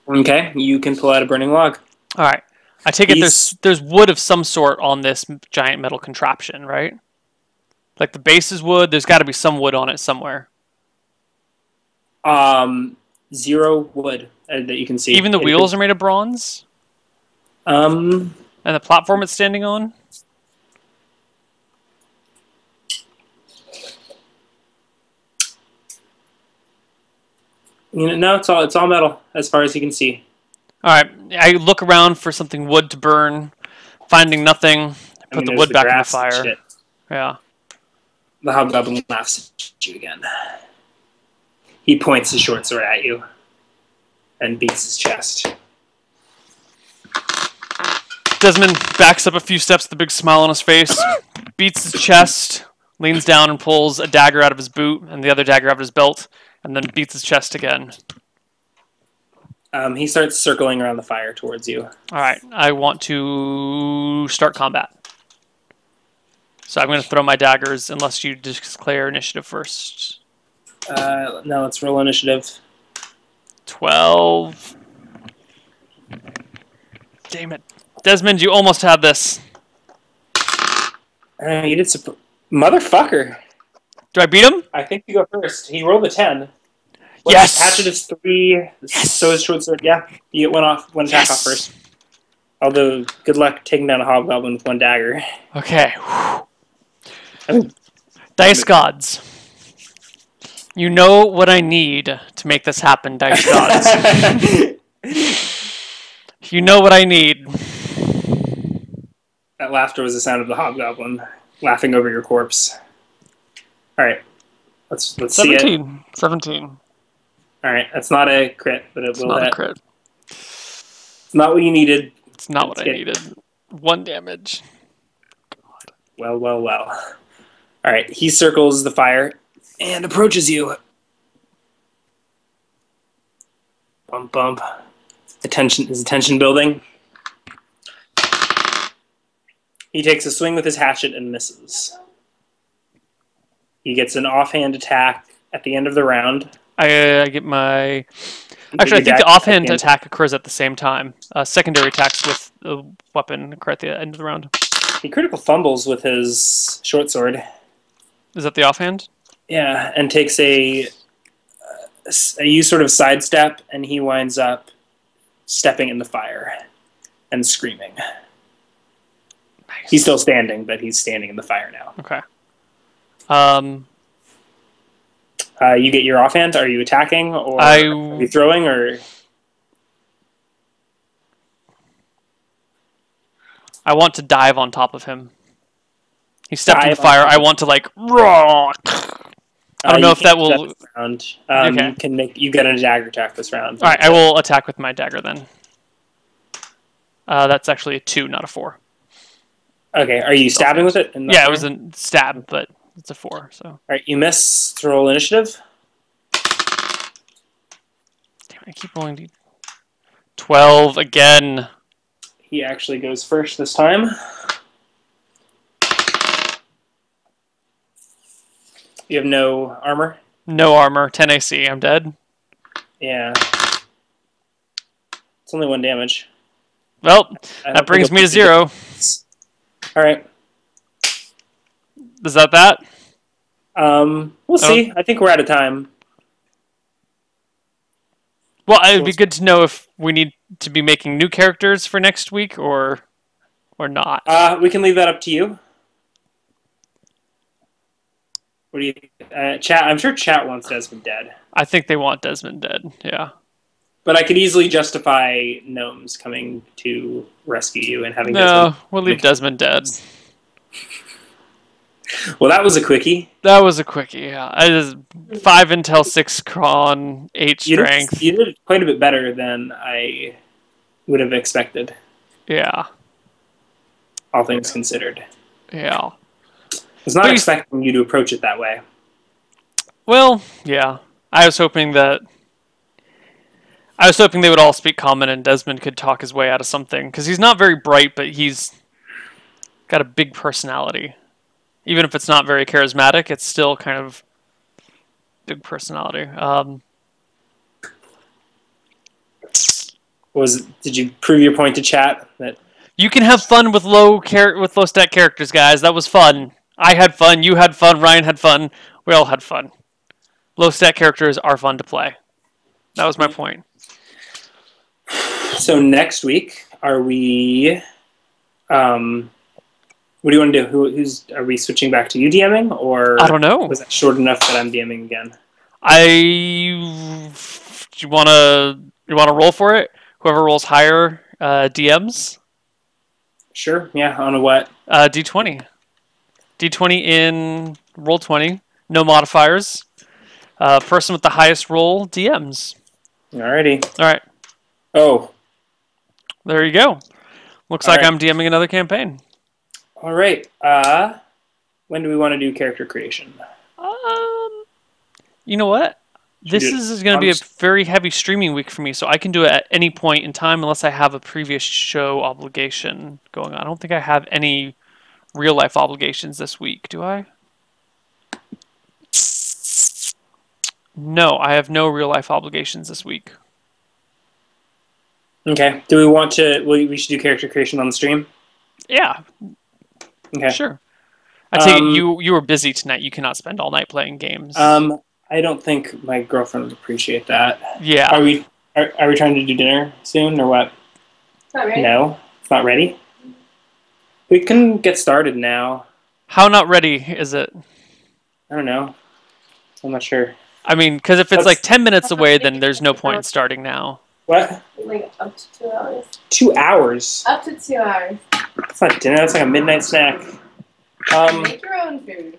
Okay, you can pull out a burning log. All right. I take it there's wood of some sort on this giant metal contraption, right? Like the base is wood. There's got to be some wood on it somewhere. 0 wood that you can see. Even the wheels are made of bronze? And the platform it's standing on? No, it's all metal as far as you can see. All right. I look around for something wood to burn, finding nothing. Put the wood back in the fire. Shit. Yeah. The hobgoblin laughs at you again. He points his short sword at you and beats his chest. Desmond backs up a few steps with a big smile on his face, beats his chest, leans down and pulls a dagger out of his boot and the other dagger out of his belt, and then beats his chest again. He starts circling around the fire towards you. All right. I want to start combat. So I'm going to throw my daggers unless you declare initiative first. No, let's roll initiative. 12. Damn it. Desmond, you almost had this. You did motherfucker. Do I beat him? I think you go first. He rolled a 10. Yes. Hatchet is 3. Yes. So is short sword. Yeah, you get one attack off first. Although, good luck taking down a hobgoblin with 1 dagger. Okay. Dice gods. You know what I need to make this happen, dice gods. You know what I need. That laughter was the sound of the hobgoblin laughing over your corpse. All right. Let's see it. 17. 17. All right, that's not a crit, but it It's will not hit. a crit. It's not what you needed. It's not what I needed. 1 damage. Well. All right, he circles the fire and approaches you. Bump. Is the tension building? He takes a swing with his hatchet and misses. He gets an offhand attack at the end of the round. I get my... Actually, I think the offhand attack occurs at the same time. Secondary attacks with the weapon occur at the end of the round. He critical fumbles with his short sword. Is that the offhand? Yeah, and takes a you sort of sidestep, and he winds up stepping in the fire and screaming. Nice. He's still standing, but he's standing in the fire now. Okay. You get your offhand. Are you attacking, or are you throwing, or? I want to dive on top of him. He stepped in the fire. I want to roar. I don't know if that will. Okay. You get a dagger attack this round. All right, I will attack with my dagger then. That's actually a 2, not a 4. Okay, are you stabbing with it? Yeah, it was a stab, but it's a 4. So. All right, you miss. Roll initiative. Damn, I keep rolling. 12 again. He actually goes first this time. You have no armor? No armor. 10 AC. I'm dead. Yeah. It's only 1 damage. Well, that brings me to 0. All right. Is that? We'll see. I think we're out of time. Well, it'd be good to know if we need to be making new characters for next week or not. We can leave that up to you. What do you chat? I'm sure chat wants Desmond dead. I think they want Desmond dead. Yeah. But I could easily justify gnomes coming to rescue you and having Desmond. No, we'll leave Desmond dead. Well, that was a quickie. That was a quickie, yeah. I just 5 intel, 6 cron, 8 strength. You did quite a bit better than I would have expected. Yeah. All things considered. Yeah. I was not expecting you to approach it that way. Well, yeah. I was hoping they would all speak common and Desmond could talk his way out of something. Because he's not very bright, but he's got a big personality. Even if it's not very charismatic, it's still kind of big personality. Did you prove your point to chat that you can have fun with low stat characters, guys? That was fun. I had fun. You had fun. Ryan had fun. We all had fun. Low stat characters are fun to play. That was my point. So next week, are we? What do you want to do? Are we switching back to you DMing, or I don't know? Was that short enough that I'm DMing again? You wanna roll for it? Whoever rolls higher DMs. Sure. Yeah. On a what? D20. D20 in roll 20. No modifiers. Person with the highest roll DMs. Alrighty. All right. Oh. There you go. Looks like I'm DMing another campaign. All right. When do we want to do character creation? You know what? This is going to be a very heavy streaming week for me, so I can do it at any point in time unless I have a previous show obligation going on. I don't think I have any real-life obligations this week, do I? No, I have no real-life obligations this week. Okay. Do we want to... we should do character creation on the stream? Yeah. Okay. Sure. I take it you were busy tonight. You cannot spend all night playing games. I don't think my girlfriend would appreciate that. Yeah. Are we trying to do dinner soon or what? Not ready. No, it's not ready. We can get started now. How not ready is it? I don't know. I'm not sure. I mean, because if it's like 10 minutes away, then there's no point in starting now. What? Like up to 2 hours. 2 hours? Up to 2 hours. That's not dinner. That's like a midnight snack. Make your own food.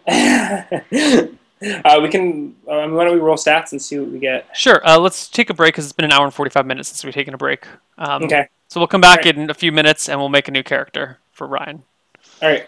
We can. Why don't we roll stats and see what we get? Sure. Let's take a break because it's been an hour and 45 minutes since we've taken a break. Okay. So we'll come back in a few minutes and we'll make a new character for Ryan. All right.